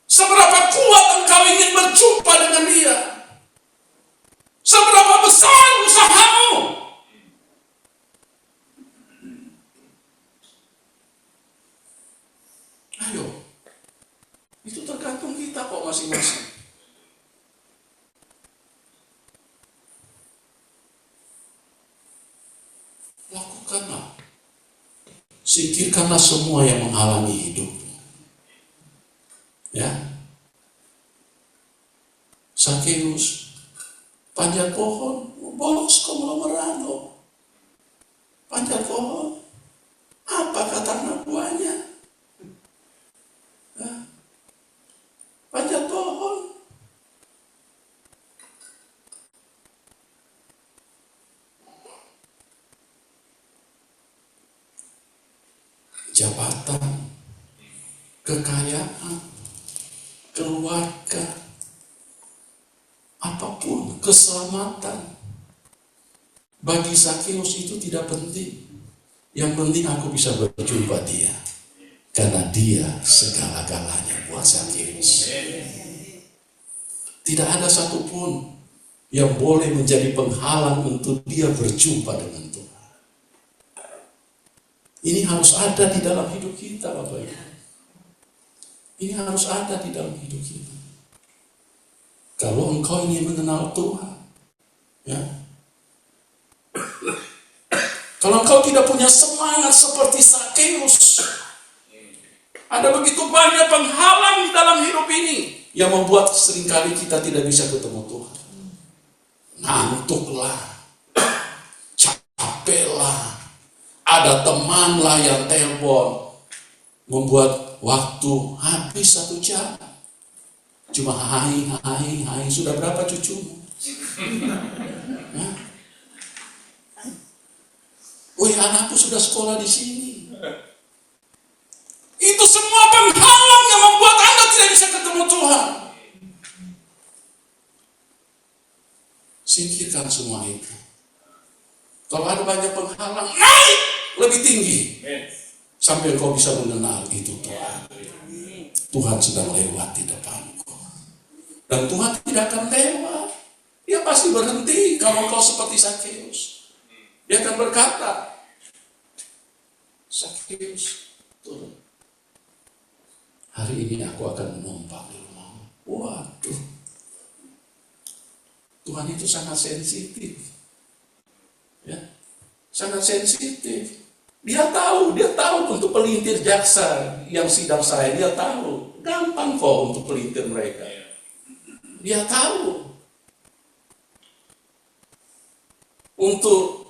Seberapa kuat engkau ingin berjumpa dengan Dia? Seberapa besar usahamu? Ayo, itu tergantung kita kok masing-masing. Lakukanlah. Singkirkanlah semua yang menghalangi hidupmu. Ya. Sakeus panjat pohon, bolos komo meranggo. Panjat pohon, apa kata anak buahnya? Panjat pohon. Jabatan, kekayaan, keluarga, apapun, keselamatan. Bagi Sakeus itu tidak penting. Yang penting aku bisa berjumpa Dia. Karena Dia segala-galanya buat Sakeus. Tidak ada satupun yang boleh menjadi penghalang untuk dia berjumpa dengan Tuhan. Ini harus ada di dalam hidup kita, Bapak Ibu. Ini harus ada di dalam hidup kita. Kalau engkau ingin mengenal Tuhan, ya. Kalau engkau tidak punya semangat seperti Sakeus, ada begitu banyak penghalang di dalam hidup ini yang membuat seringkali kita tidak bisa ketemu Tuhan. Ngantuklah, capeklah, ada temanlah yang telepon, membuat waktu habis 1 jam. Cuma hai, sudah berapa cucumu? Wih, anakku sudah sekolah di sini. Itu semua penghalang yang membuat Anda tidak bisa ketemu Tuhan. Singkirkan semua itu. Kalau ada banyak penghalang, naik lebih tinggi. Sampai kau bisa mengenal itu Tuhan. Tuhan sedang lewat di depanku. Dan Tuhan tidak akan lewat. Dia pasti berhenti kalau kau seperti Sakeus. Dia akan berkata, Sakeus, turun. Hari ini aku akan menumpang di rumahmu. Waduh. Tuhan itu sangat sensitif. Ya. Sangat sensitif. Dia tahu untuk pelintir jaksa yang sidang saya, dia tahu. Gampang kok untuk pelintir mereka. Dia tahu. Untuk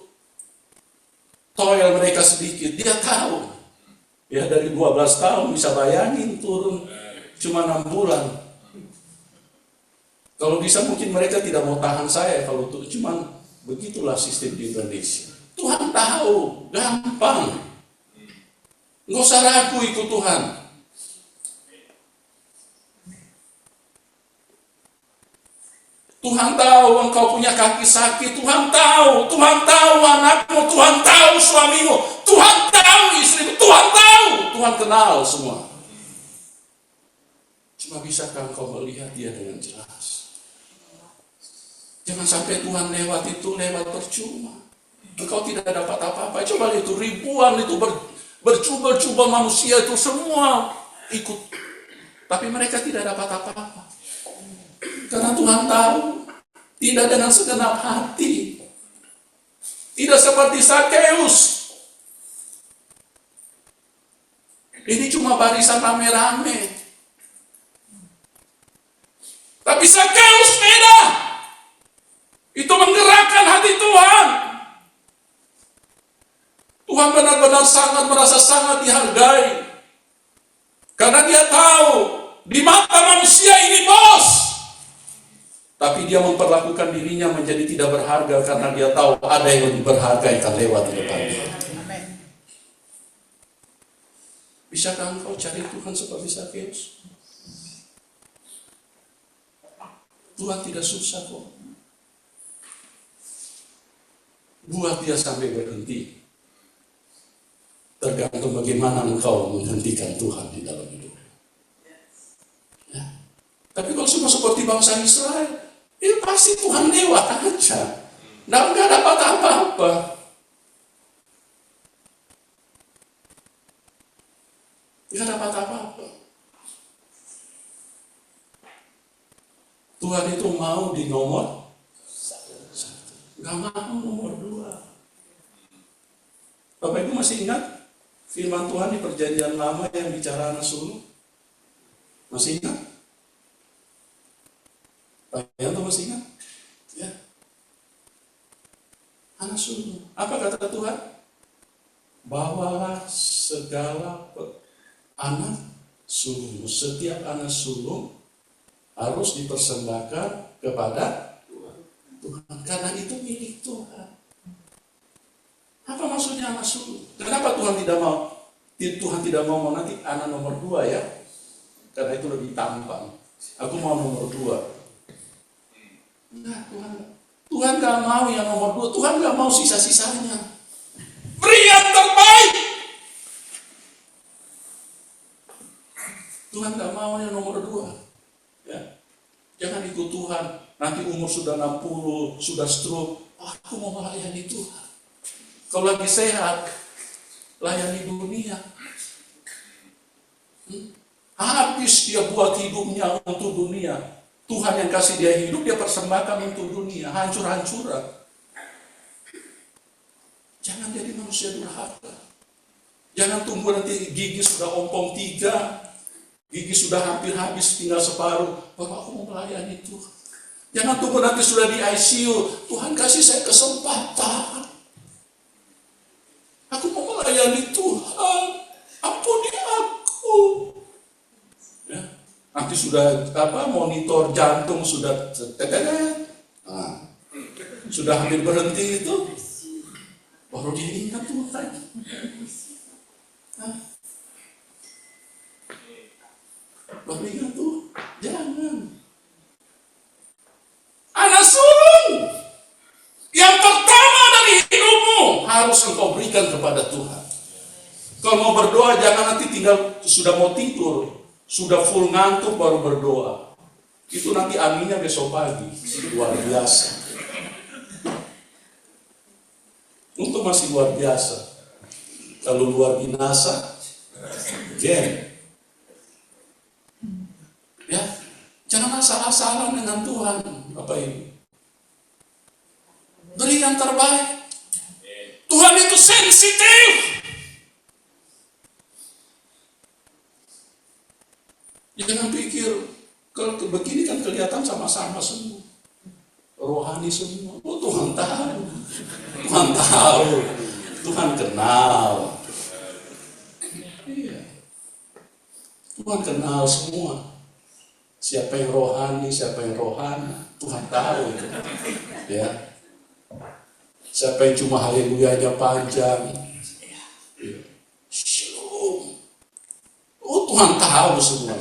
toil mereka sedikit, dia tahu. Ya, dari 12 tahun bisa bayangin turun cuma 6 bulan. Kalau bisa mungkin mereka tidak mau tahan saya kalau tuh, cuman begitulah sistem di Indonesia. Tuhan tahu, gampang. Nggak usah ragu ikut Tuhan. Tuhan tahu engkau punya kaki sakit, Tuhan tahu anakmu, Tuhan tahu suamimu, Tuhan tahu istrimu, Tuhan kenal semua. Cuma bisakah engkau melihat dia dengan jelas? Jangan sampai Tuhan lewat percuma. Engkau tidak dapat apa-apa. Coba itu ribuan itu bercoba-coba manusia itu semua ikut. Tapi mereka tidak dapat apa-apa. Karena Tuhan tahu, tidak dengan segenap hati. Tidak seperti Sakeus. Ini cuma barisan rame-rame. Tapi Sakeus beda. Itu menggerakkan hati Tuhan. Tuhan benar-benar merasa sangat dihargai. Karena dia tahu, di mata manusia ini bos. Tapi dia memperlakukan dirinya menjadi tidak berharga karena dia tahu ada yang lebih berharga yang akan lewat di depan dia. Bisakah engkau cari Tuhan seperti Sakeus? Tuhan tidak susah kok. Buat dia sampai berhenti. Tergantung bagaimana engkau menghentikan Tuhan di dalam hidup. Ya. Tapi kalau semua seperti bangsa Israel, ya pasti Tuhan lewat aja. Nggak dapat apa-apa. Nggak dapat apa-apa. Tuhan itu mau di nomor 1. Nggak mau nomor 2. Bapak Ibu masih ingat firman Tuhan di Perjanjian Lama yang bicara anak sulung? Masih ingat? Pak Yanto masih ingat? Ya. Anak sulung. Apa kata Tuhan? Bawalah segala anak sulung. Setiap anak sulung harus dipersembahkan kepada Tuhan. Karena itu milik Tuhan. Apa maksudnya anak sulung? Kenapa Tuhan tidak mau? Tuhan tidak mau nanti anak nomor 2 ya? Karena itu lebih tampang. Aku mau nomor 2. Enggak, Tuhan gak mau yang nomor 2. Tuhan gak mau sisa-sisanya. Beri yang terbaik. Tuhan gak mau yang nomor 2. Ya. Jangan ikut Tuhan. Nanti umur sudah 60, sudah stroke. Aku mau melayani Tuhan. Kalau lagi sehat, layani dunia. Habis dia buat hidupnya untuk dunia. Tuhan yang kasih dia hidup, dia persembahkan untuk dunia. Hancur-hancuran. Jangan jadi manusia durhaka. Jangan tunggu nanti gigi sudah ompong 3. Gigi sudah hampir habis, tinggal separuh. Bapak, aku mau melayani Tuhan. Jangan tunggu nanti sudah di ICU. Tuhan kasih saya kesempatan. Aku mau melayani Tuhan. Ampuni aku. Ya. Nanti sudah monitor jantung sudah sudah hampir berhenti itu. Baru dia ingat Tuhan. Baru ingat tuh. Jangan. Anak sulung. Yang pertama dari hidupmu harus engkau berikan kepada Tuhan. Kalau mau berdoa jangan nanti tinggal sudah mau tidur, sudah full ngantuk baru berdoa. Itu nanti aminnya besok pagi. Luar biasa. Itu masih luar biasa. Kalau luar binasa, gen. Ya, jangan asal-asalan dengan Tuhan, Bapak Ibu. Beri yang terbaik. Tuhan itu sensitif. Jangan pikir kalau begini kan kelihatan sama-sama semua. Rohani semua. Oh, Tuhan tahu. Tuhan tahu. Tuhan kenal. Iya. Tuhan kenal semua. Siapa yang rohani, siapa yang rohani. Tuhan tahu. Ya. Siapa yang cuma haleluyanya panjang. Shalom. Oh, Tuhan tahu semua.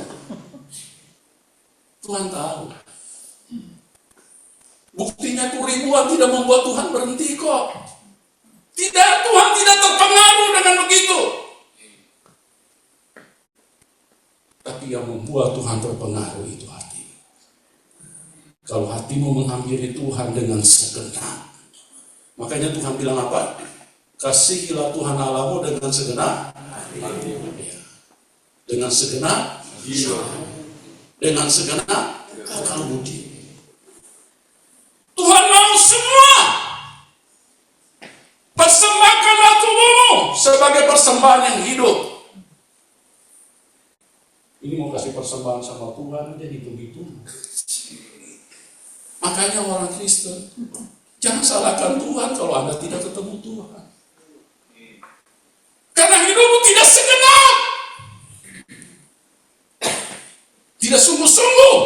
Tuhan tahu. Buktinya itu ribuan tidak membuat Tuhan berhenti kok. Tidak, Tuhan tidak terpengaruh dengan begitu. Tapi yang membuat Tuhan terpengaruh itu hati. Kalau hatimu menghampiri Tuhan dengan segenap, makanya Tuhan bilang apa? Kasihilah Tuhan Allahmu dengan segenap hatimu. Dengan segenap jiwa. Dengan segenap akal budi. Tuhan mau semua. Persembahkanlah tubuhmu sebagai persembahan yang hidup. Ini mau kasih persembahan sama Tuhan, jadi begitu. Makanya orang Kristen, jangan salahkan Tuhan kalau Anda tidak ketemu Tuhan. Karena hidupmu tidak segenap. Tidak sungguh-sungguh.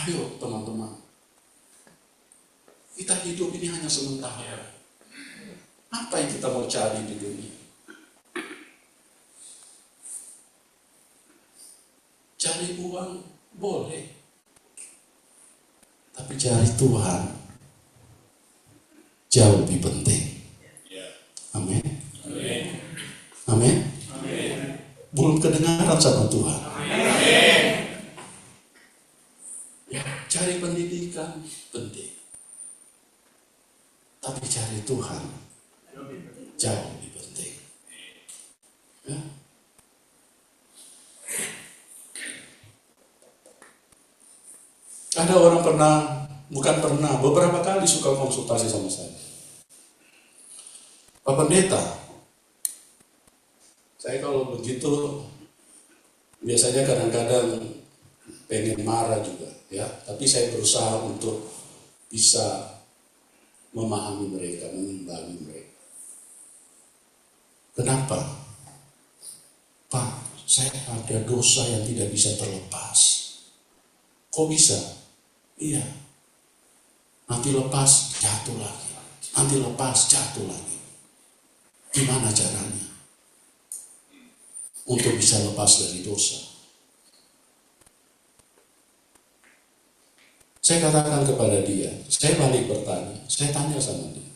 Ayo teman-teman. Kita hidup ini hanya sementara. Apa yang kita mau cari di dunia? Cari uang boleh, tapi cari Tuhan jauh lebih penting. Amin. Amin. Belum kedengaran sama Tuhan. Ya, cari pendidikan penting, tapi cari Tuhan jauh lebih penting. Ya. Ada orang beberapa kali suka konsultasi sama saya. Pak Pendeta, saya kalau begitu biasanya kadang-kadang pengen marah juga, ya. Tapi saya berusaha untuk bisa memahami mereka, mengimbangi mereka. Kenapa? Pak, saya ada dosa yang tidak bisa terlepas. Kok bisa? Iya. Nanti lepas, jatuh lagi. Nanti lepas, jatuh lagi. Gimana caranya? Untuk bisa lepas dari dosa. Saya katakan kepada dia, saya balik bertanya, saya tanya sama dia.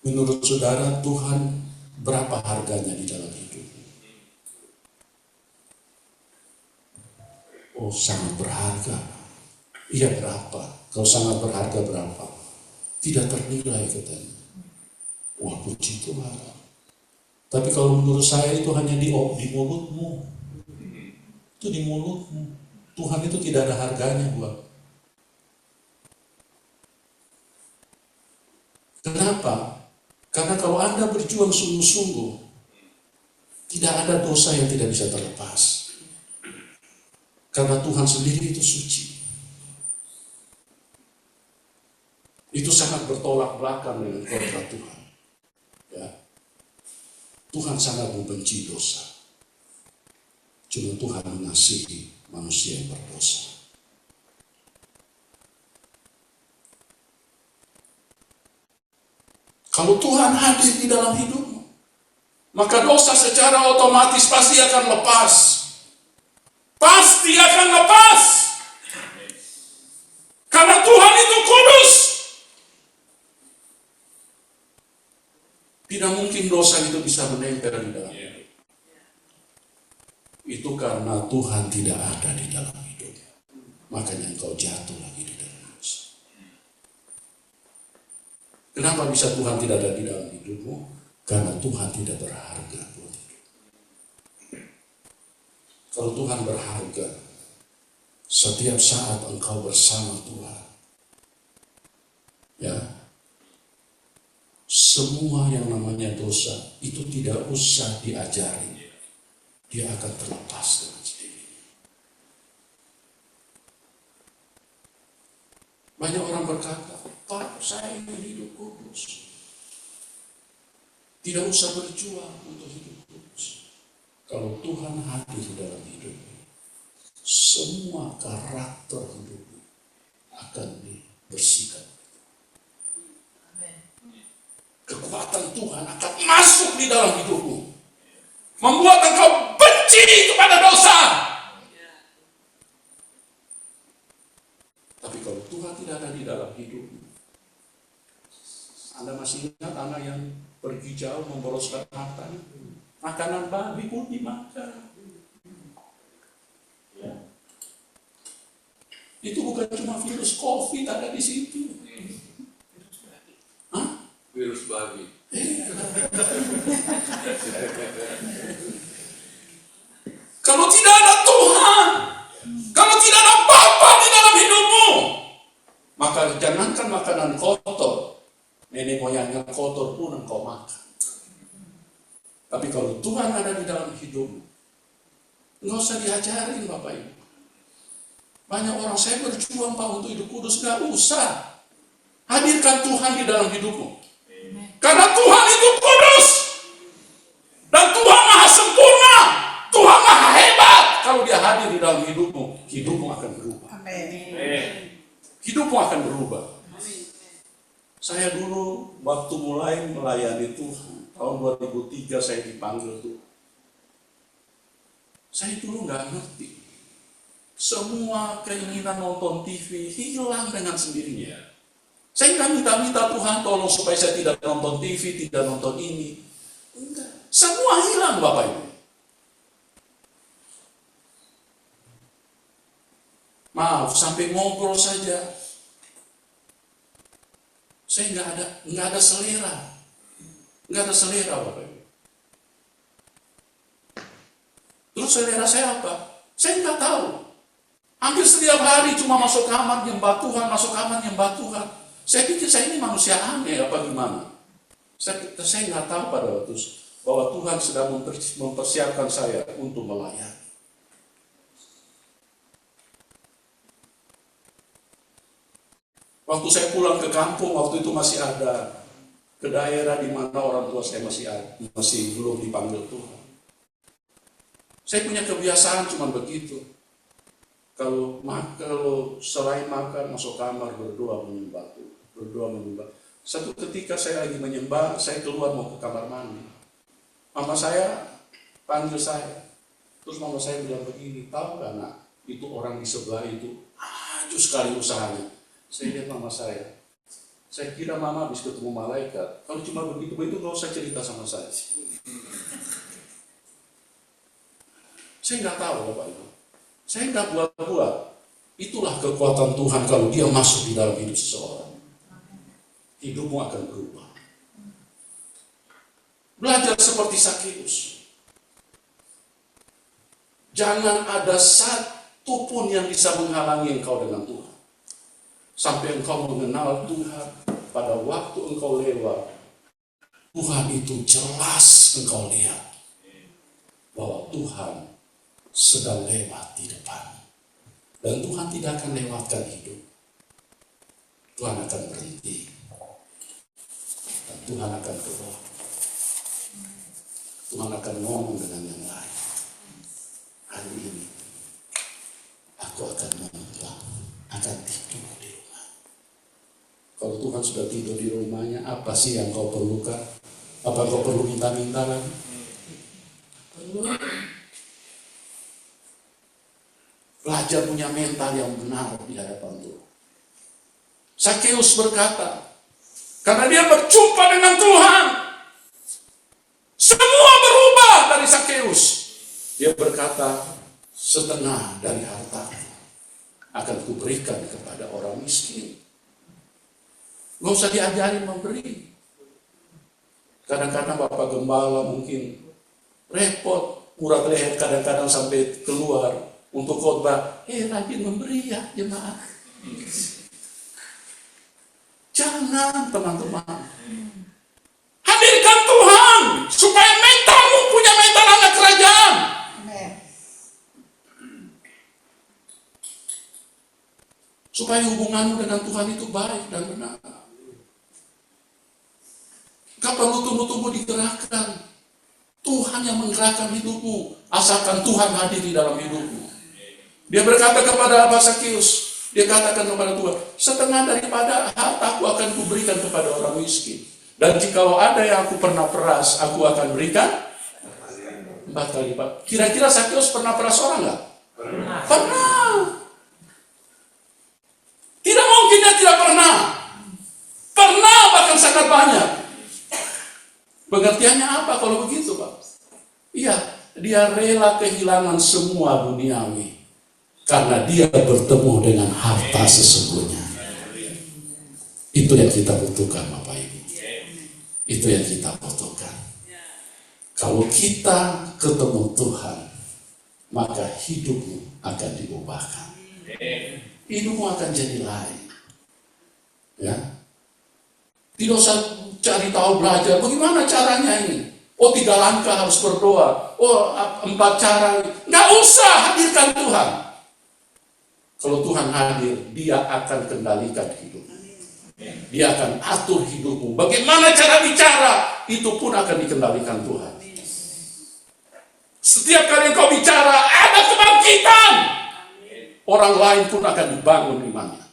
Menurut saudara, Tuhan berapa harganya di dalam hidup? Oh, sangat berharga. Iya, berapa? Kalau sangat berharga berapa? Tidak ternilai katanya. Wah, puji Tuhan. Tapi kalau menurut saya itu hanya di mulutmu. Itu di mulutmu. Tuhan itu tidak ada harganya buat. Kenapa? Karena kalau Anda berjuang sungguh-sungguh, tidak ada dosa yang tidak bisa terlepas. Karena Tuhan sendiri itu suci. Itu sangat bertolak belakang dengan kodrat Tuhan. Ya. Tuhan sangat membenci dosa. Cuma Tuhan mengasihi manusia yang berdosa. Kalau Tuhan hadir di dalam hidupmu, maka dosa secara otomatis pasti akan lepas. Pasti akan lepas. Karena Tuhan itu kudus. Tidak mungkin dosa itu bisa menempel di dalam hidup. Itu karena Tuhan tidak ada di dalam hidup. Makanya engkau jatuh lagi di dalam dosa. Kenapa bisa Tuhan tidak ada di dalam hidupmu? Karena Tuhan tidak berharga buat hidup. Kalau Tuhan berharga, setiap saat engkau bersama Tuhan, ya, semua yang namanya dosa itu tidak usah diajari, dia akan terlepas dengan sendirinya. Banyak orang berkata, Pak, saya ingin hidup kudus. Tidak usah berjuang untuk hidup kudus. Kalau Tuhan hadir dalam hidupmu, semua karakter hidupmu akan dibersihkan. Kekuatan Tuhan akan masuk di dalam hidupmu, membuat engkau benci daripada dosa. Tapi kalau Tuhan tidak ada di dalam hidupmu, Anda masih ingat anak yang pergi jauh memboroskan hartanya? Makanan babi pun dimakan. Ya. Itu bukan cuma virus COVID ada di situ. Hah? Virus babi. Kalau tidak ada Tuhan, kalau tidak ada Bapa di dalam hidupmu, maka jangankan makanan kotor, nenek moyang yang kotor pun engkau makan. Tapi kalau Tuhan ada di dalam hidupmu, nggak usah diajarin Bapak Ibu. Banyak orang, saya berjuang Pak untuk hidup kudus, nggak usah. Hadirkan Tuhan di dalam hidupmu. Karena Tuhan itu kudus. Dan Tuhan maha sempurna. Tuhan maha hebat. Kalau dia hadir di dalam hidupmu, hidupmu akan berubah. Hidupmu akan berubah. Saya dulu waktu mulai melayani Tuhan, tahun 2003 saya dipanggil Tuhan. Saya dulu nggak ngerti. Semua keinginan nonton TV hilang dengan sendirinya. Saya nggak minta-minta Tuhan tolong supaya saya tidak nonton TV, tidak nonton ini. Enggak. Semua hilang Bapak Ibu. Maaf, sampai ngobrol saja. Saya nggak ada selera. Nggak ada selera Bapak Ibu. Terus selera saya apa? Saya nggak tahu. Hampir setiap hari cuma masuk kamar nyembah Tuhan, masuk kamar nyembah Tuhan. Saya pikir saya ini manusia aneh apa gimana. Saya nggak tahu pada waktu bahwa Tuhan sedang mempersiapkan saya untuk melayani. Waktu saya pulang ke kampung, waktu itu masih ada ke daerah di mana orang tua saya masih belum dipanggil Tuhan. Saya punya kebiasaan cuma begitu. Kalau selain makan, masuk kamar, berdoa menyembah Tuhan. Berdoa menyembah. Satu ketika saya lagi menyembah, saya keluar mau ke kamar mandi. Mama saya panggil saya. Terus mama saya bilang begini, tahu gak nak, itu orang di sebelah itu maju sekali usahanya. Saya lihat mama saya. Saya kira mama habis ketemu malaikat. Kalau cuma begitu gak usah cerita sama saya. Saya nggak tahu Bapak Ibu. Saya nggak buat-buat. Itulah kekuatan Tuhan kalau dia masuk di dalam hidup seseorang. Hidupmu akan berubah. Belajar seperti Sakeus. Jangan ada satu pun yang bisa menghalangi engkau dengan Tuhan. Sampai engkau mengenal Tuhan pada waktu engkau lewat. Tuhan itu jelas engkau lihat. Bahwa Tuhan sedang lewat di depan. Dan Tuhan tidak akan lewatkan hidup. Tuhan akan berhenti. Dan Tuhan akan keluar. Tuhan akan ngomong dengan yang lain. Hari ini, aku akan mempulang, akan tidur di rumah. Kalau Tuhan sudah tidur di rumahnya, apa sih yang kau perlukan? Apa kau perlu minta-minta lagi? Perlu. Belajar punya mental yang benar di hadapan Tuhan. Sakeus berkata, karena dia berjumpa dengan Tuhan, semua berubah dari Sakeus. Dia berkata, setengah dari harta akan kuberikan kepada orang miskin. Gak usah diajarin memberi. Kadang-kadang Bapak Gembala mungkin repot, urat leher kadang-kadang sampai keluar. Untuk khotbah, rajin memberi ya jemaat. Jangan teman-teman. Hadirkan Tuhan supaya mentalmu punya mental anak kerajaan. Supaya hubunganmu dengan Tuhan itu baik dan benar. Gak perlu tunggu-tunggu digerakkan. Tuhan yang menggerakkan hidupmu. Asalkan Tuhan hadir di dalam hidupmu. Dia berkata kepada Sakeus, dia katakan kepada Tuhan, setengah daripada hartaku akan kuberikan kepada orang miskin. Dan jikalau ada yang aku pernah peras, aku akan berikan. 4 kali lipat. Kira-kira Sakeus pernah peras orang nggak? Pernah. Tidak mungkin dia tidak pernah. Pernah, bahkan sangat banyak. Pengertiannya apa kalau begitu, Pak? Iya, dia rela kehilangan semua duniawi karena dia bertemu dengan harta sesungguhnya. Itu yang kita butuhkan, Bapak Ibu. Itu yang kita butuhkan. Kalau kita ketemu Tuhan, maka hidupmu akan diubahkan. Hidupmu akan jadi lain. Ya. Tidak usah cari tahu belajar, bagaimana caranya ini? Oh, 3 langkah harus berdoa. Oh, 4 cara. Nggak usah hadirkan Tuhan. Kalau Tuhan hadir, dia akan kendalikan hidupmu. Dia akan atur hidupmu. Bagaimana cara bicara, itu pun akan dikendalikan Tuhan. Setiap kali engkau bicara, ada kebangkitan. Orang lain pun akan dibangun imannya.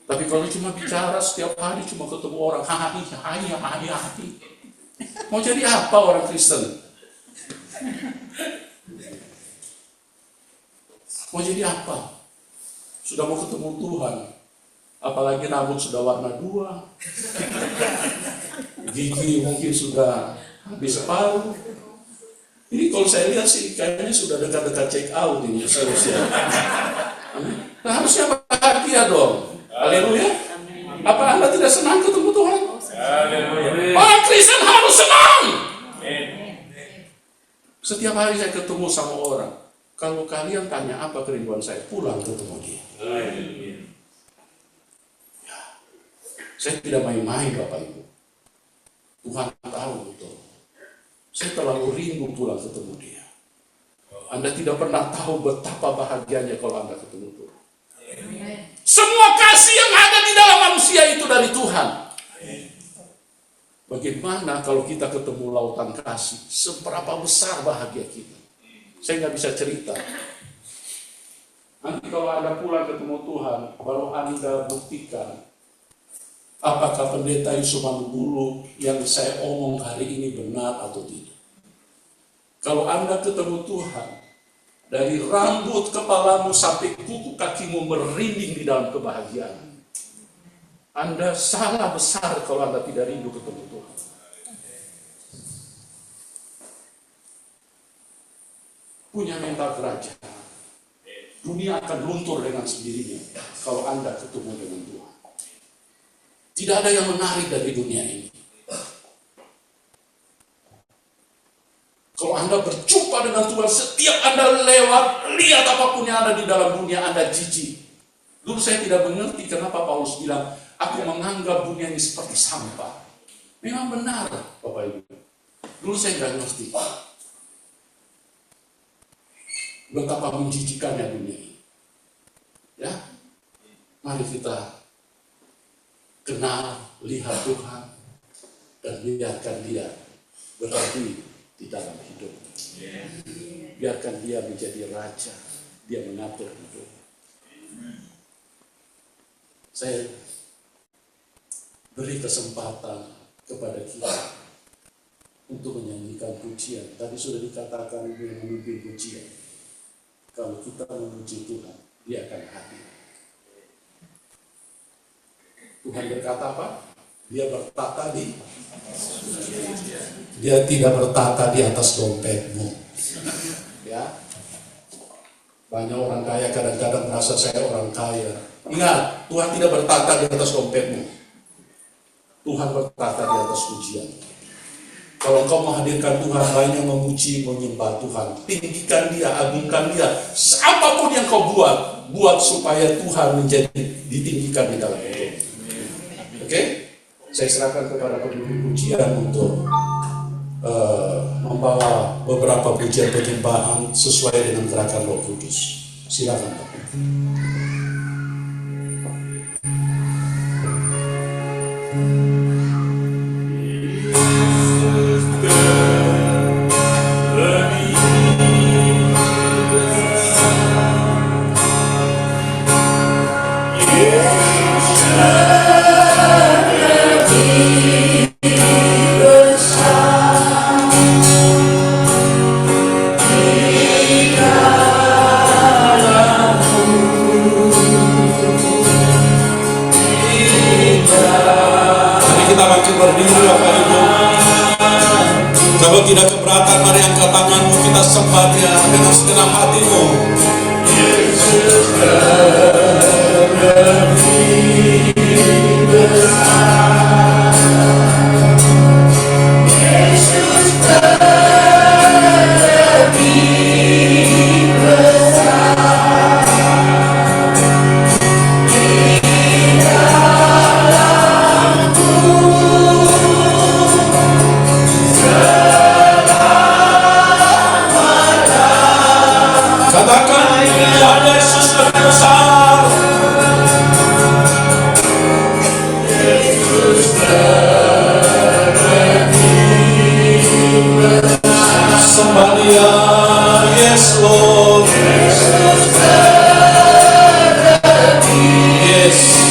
Tapi kalau cuma bicara setiap hari, cuma ketemu orang, hai. Mau jadi apa orang Kristen? Mau jadi apa? Sudah mau ketemu Tuhan, apalagi rambut sudah warna 2, gigi mungkin sudah habis separuh. Ini kalau saya lihat sih kayaknya sudah dekat-dekat check out ini seterusnya. Nah, harusnya bahagia dong. Haleluya. Apa Anda tidak senang ketemu Tuhan? Orang Kristen harus senang. Setiap hari saya ketemu sama orang. Kalau kalian tanya apa kerinduan saya, pulang ketemu dia. Ya. Saya tidak main-main, Bapak Ibu. Tuhan tahu betul. Saya terlalu rindu pulang ketemu dia. Anda tidak pernah tahu betapa bahagianya kalau Anda ketemu Tuhan. Semua kasih yang ada di dalam manusia itu dari Tuhan. Bagaimana kalau kita ketemu lautan kasih? Seberapa besar bahagia kita? Saya nggak bisa cerita. Nanti kalau Anda pulang ketemu Tuhan, baru Anda buktikan apakah pendeta Yusuf Manugulu yang saya omong hari ini benar atau tidak. Kalau Anda ketemu Tuhan, dari rambut kepalamu sampai kuku kakimu merinding di dalam kebahagiaan. Anda salah besar kalau Anda tidak rindu ketemu Tuhan. Punya mental kerajaan. Dunia akan luntur dengan sendirinya kalau Anda ketemu dengan Tuhan. Tidak ada yang menarik dari dunia ini. Kalau Anda berjumpa dengan Tuhan, setiap Anda lewat, lihat apapun yang ada di dalam dunia, Anda jijik. Dulu saya tidak mengerti kenapa Paulus bilang, aku menganggap dunia ini seperti sampah. Memang benar, Bapak Ibu. Dulu saya nggak ngerti. Betapa menjijikannya dunia ini. Ya, mari kita kenal, lihat Tuhan, dan biarkan dia berarti di dalam hidup. Biarkan dia menjadi raja, dia mengatur hidup. Saya beri kesempatan kepada kita untuk menyanyikan pujian. Tadi sudah dikatakan dia memimpin pujian. Kalau kita memuji Tuhan, dia akan hadir. Tuhan berkata apa? Dia bertata di, dia tidak bertata di atas dompetmu. Ya, banyak orang kaya kadang-kadang merasa saya orang kaya. Ingat, Tuhan tidak bertata di atas dompetmu. Tuhan bertata di atas pujian. Kalau engkau menghadirkan Tuhan, banyak memuji, menyembah Tuhan. Tinggikan dia, agungkan dia. Apapun yang kau buat, buat supaya Tuhan menjadi ditinggikan di dalam hidup. Oke? Saya serahkan kepada pemimpin pujian untuk membawa beberapa pujian penyembahan sesuai dengan gerakan Roh Kudus. Silakan, Pak. Kalau tidak keberatan, mari angkat tanganmu, kita sembah Dia dengan segenap hatimu. Katakan, Tuhan Yesus lebih besar. Sembah Dia, yes Lord. Yes.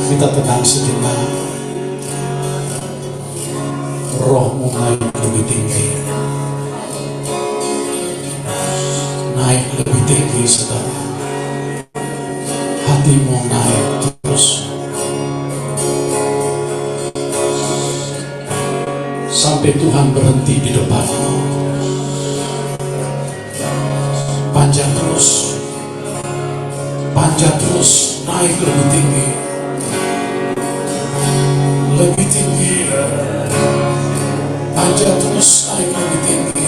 Kita tenang sejenak. Rohmu naik lebih tinggi. Naik lebih tinggi, saudara. Hatimu naik terus. sampai Tuhan berhenti di depanmu. Panjat terus, naik lebih tinggi, panjat terus, naik lebih tinggi.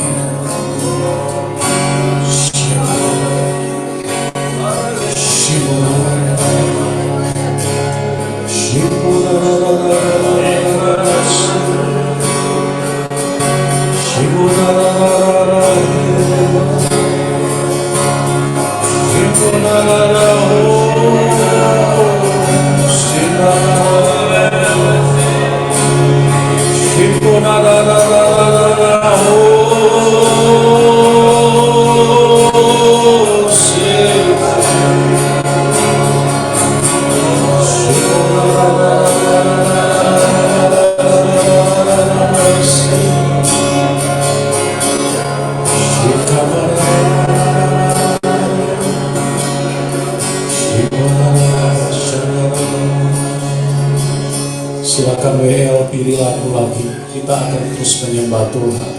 Silakan WL pilih lagu lagi. Kita akan terus menyembah Tuhan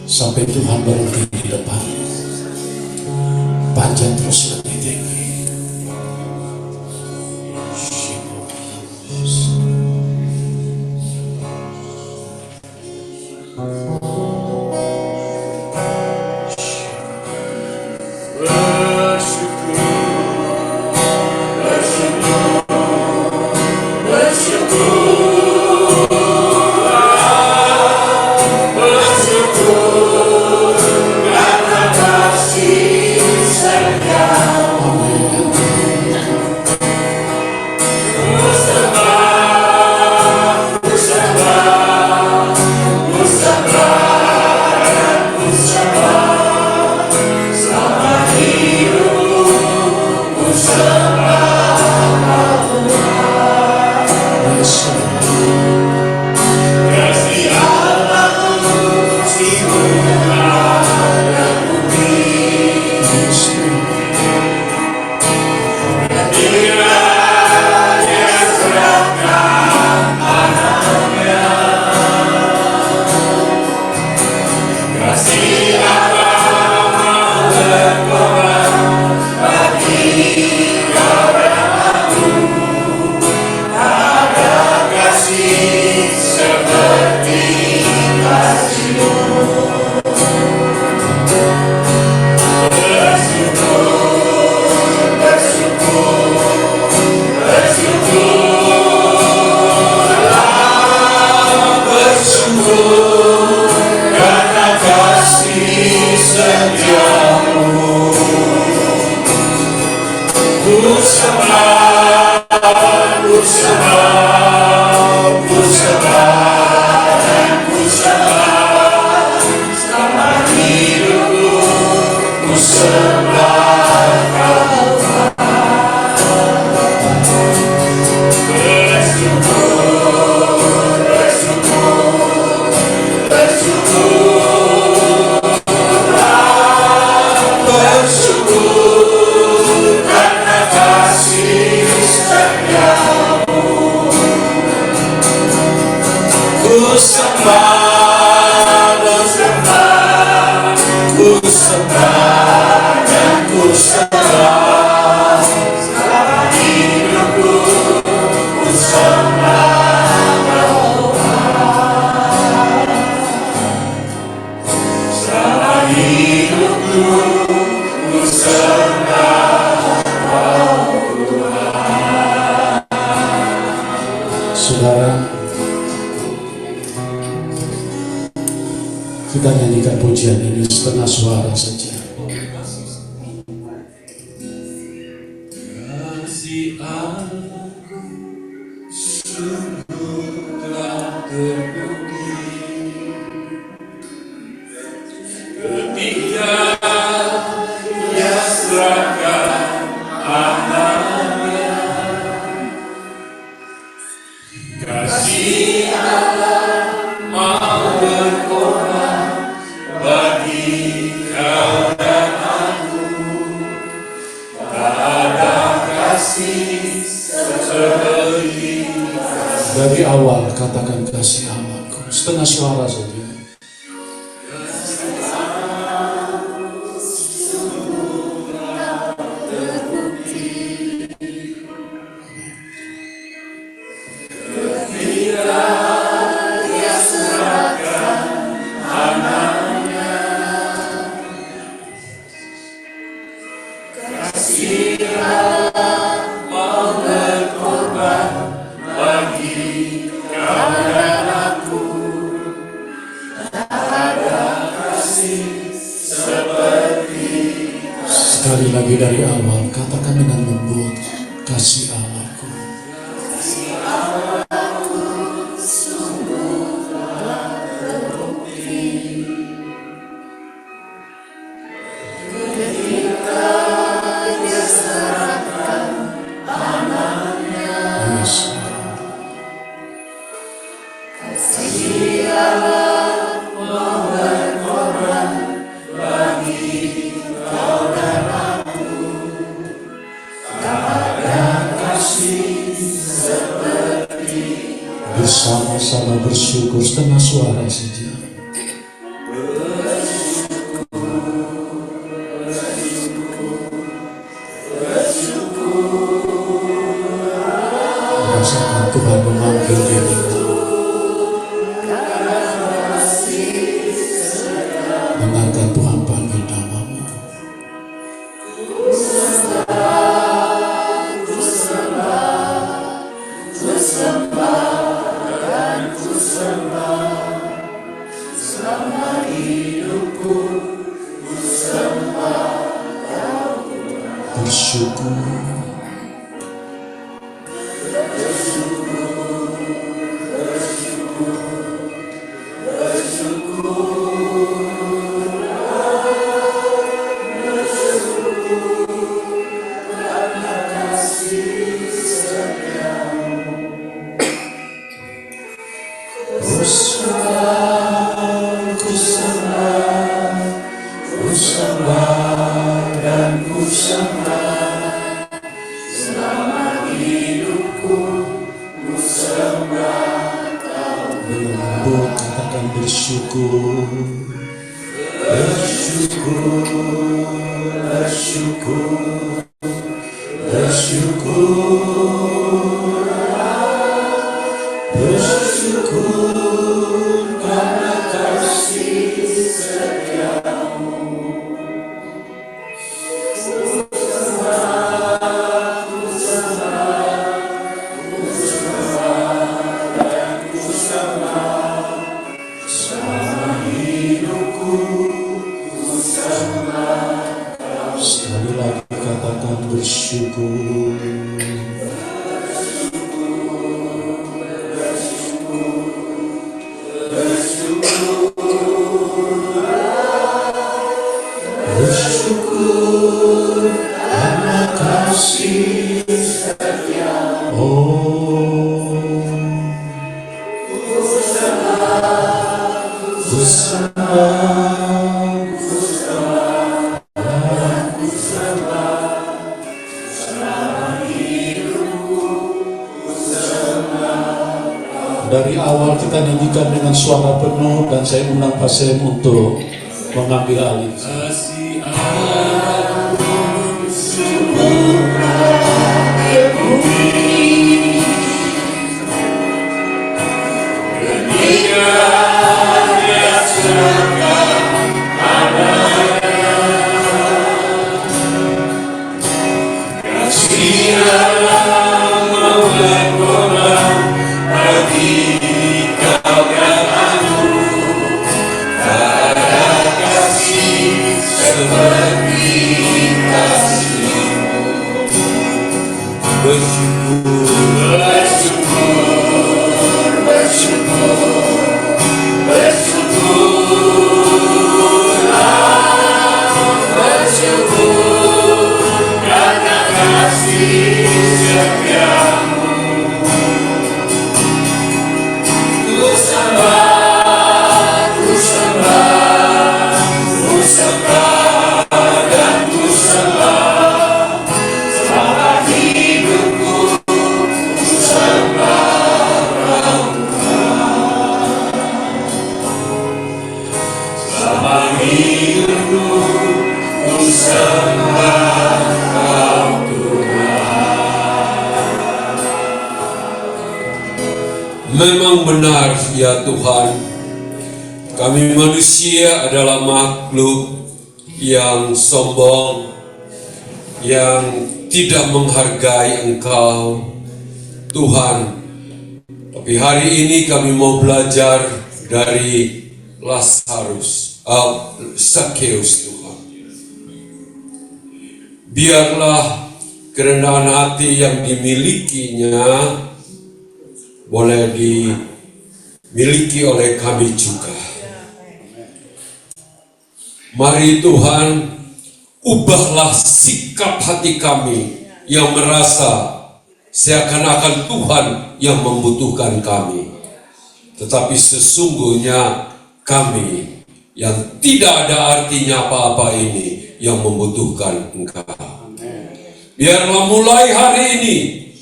sampai Tuhan berhenti di depan. Panjat terus lebih tinggi. Saudara, kita nyanyikan pujian ini setengah suara saja. Kasih aku sungguh telah terbukti ketika Dia serahkan anaknya. Kasih Allah mau berkorban bagi kau dan aku. Tak ada kasih seperti. Dari awal katakan kasih Allahku. setengah suara saja. Sekali lagi dari awal, katakan dengan lembut, kasih Allahku. Yes. Bersama-sama bersyukur setengah suara saja. Rasakan Tuhan memanggil diri. Dengarkan Tuhan panggil namamu. Bersyukur. Katakan bersyukur, bersyukur, bersyukur, bersyukur, bersyukur karena kasih setiamu. Sekali lagi katakan bersyukur. Bersyukur karena kasih setiamu. Oh, ku dari awal kita nyanyikan dengan suara penuh dan saya undang Pak Sem untuk mengambil alih. Memang benar ya Tuhan, kami manusia adalah makhluk yang sombong, yang tidak menghargai Engkau, Tuhan. Tapi hari ini kami mau belajar dari Zakheus, Tuhan. Biarlah kerendahan hati yang dimilikinya boleh dimiliki oleh kami juga. Mari Tuhan, ubahlah sikap hati kami yang merasa seakan-akan Tuhan yang membutuhkan kami. Tetapi sesungguhnya kami yang tidak ada artinya apa-apa ini yang membutuhkan Engkau. Biarlah mulai hari ini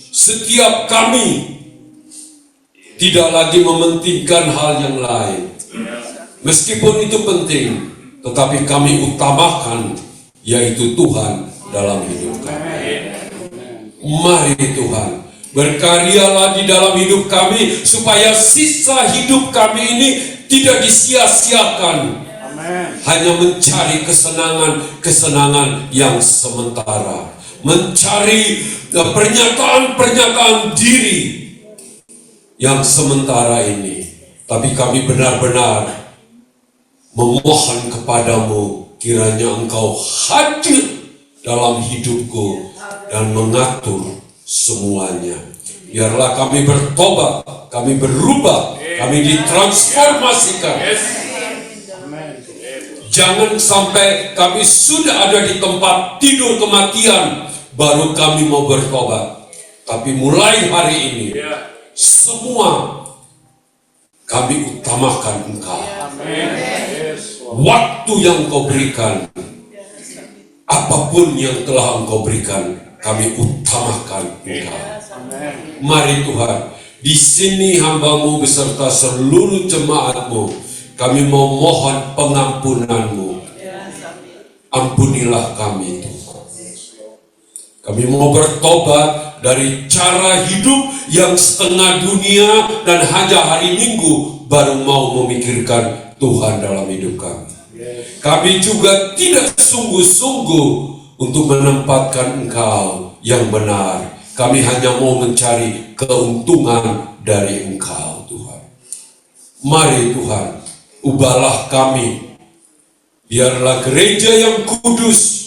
setiap kami tidak lagi mementingkan hal yang lain. Meskipun itu penting, tetapi kami utamakan yaitu Tuhan dalam hidup kami. Mari Tuhan, berkaryalah di dalam hidup kami supaya sisa hidup kami ini tidak disia-siakan. Hanya mencari kesenangan yang sementara, mencari pernyataan diri yang sementara ini. Tapi kami benar-benar memohon kepadamu, kiranya Engkau hadir dalam hidupku dan mengatur semuanya. Biarlah kami bertobat, kami berubah, kami ditransformasikan. Jangan sampai kami sudah ada di tempat tidur kematian baru kami mau bertobat. Tapi mulai hari ini semua kami utamakan Engkau. Waktu yang Engkau berikan, apapun yang telah Engkau berikan, kami utamakan Engkau. Mari Tuhan, di sini hamba-Mu beserta seluruh jemaat-Mu, kami mau mohon pengampunan-Mu. Ampunilah kami Tuhan. Kami mau bertobat dari cara hidup yang setengah dunia dan hanya hari Minggu baru mau memikirkan Tuhan dalam hidup kami. Kami juga tidak sungguh-sungguh untuk menempatkan Engkau yang benar. Kami hanya mau mencari keuntungan dari Engkau, Tuhan. Mari Tuhan, ubahlah kami. Biarlah gereja yang kudus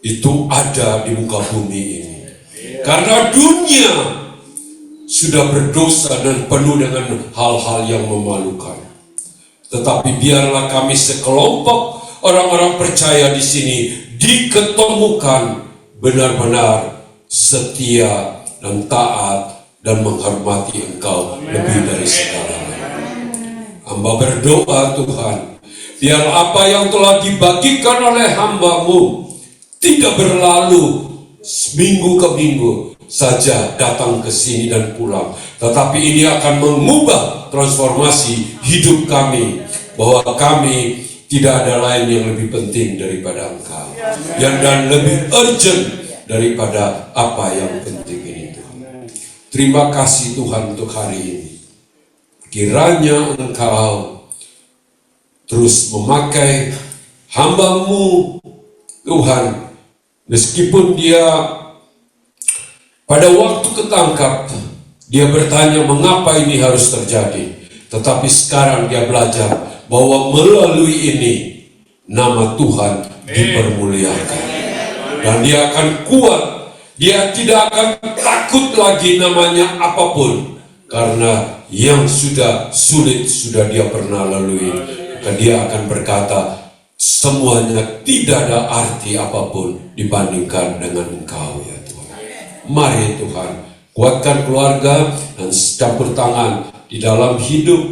itu ada di muka bumi ini. Karena dunia sudah berdosa dan penuh dengan hal-hal yang memalukan. Tetapi biarlah kami sekelompok orang-orang percaya di sini diketemukan benar-benar setia dan taat dan menghormati Engkau lebih dari segalanya. Hamba berdoa Tuhan, biar apa yang telah dibagikan oleh hamba-Mu tidak berlalu minggu ke minggu saja datang ke sini dan pulang. Tetapi ini akan mengubah transformasi hidup kami, bahwa kami tidak ada lain yang lebih penting daripada Engkau, dan lebih urgent daripada apa yang penting ini Tuhan. Terima kasih Tuhan untuk hari ini. Kiranya Engkau terus memakai hamba-Mu Tuhan, meskipun dia pada waktu ketangkap, dia bertanya mengapa ini harus terjadi. Tetapi sekarang dia belajar bahwa melalui ini nama Tuhan dipermuliakan. Dan dia akan kuat. Dia tidak akan takut lagi namanya apapun. Karena yang sudah sulit sudah dia pernah lalui. Dan dia akan berkata, semuanya tidak ada arti apapun dibandingkan dengan Engkau ya Tuhan. Mari Tuhan, kuatkan keluarga dan campur tangan di dalam hidup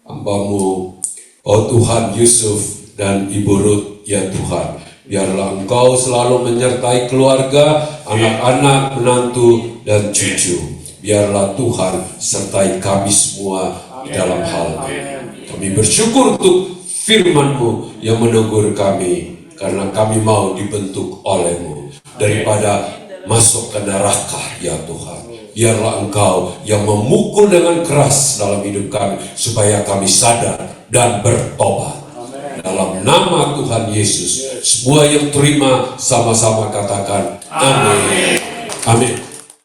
hamba-Mu, oh Tuhan Yusuf dan Ibu Ruth ya Tuhan. Biarlah Engkau selalu menyertai keluarga, anak-anak, menantu dan cucu. Biarlah Tuhan sertai kami semua di dalam hal ini. Kami bersyukur untuk firman-Mu yang menegur kami, karena kami mau dibentuk oleh-Mu daripada masuk ke neraka ya Tuhan. biarlah Engkau yang memukul dengan keras dalam hidup kami, supaya kami sadar dan bertobat. Dalam nama Tuhan Yesus, semua yang terima sama-sama katakan amin. Amin.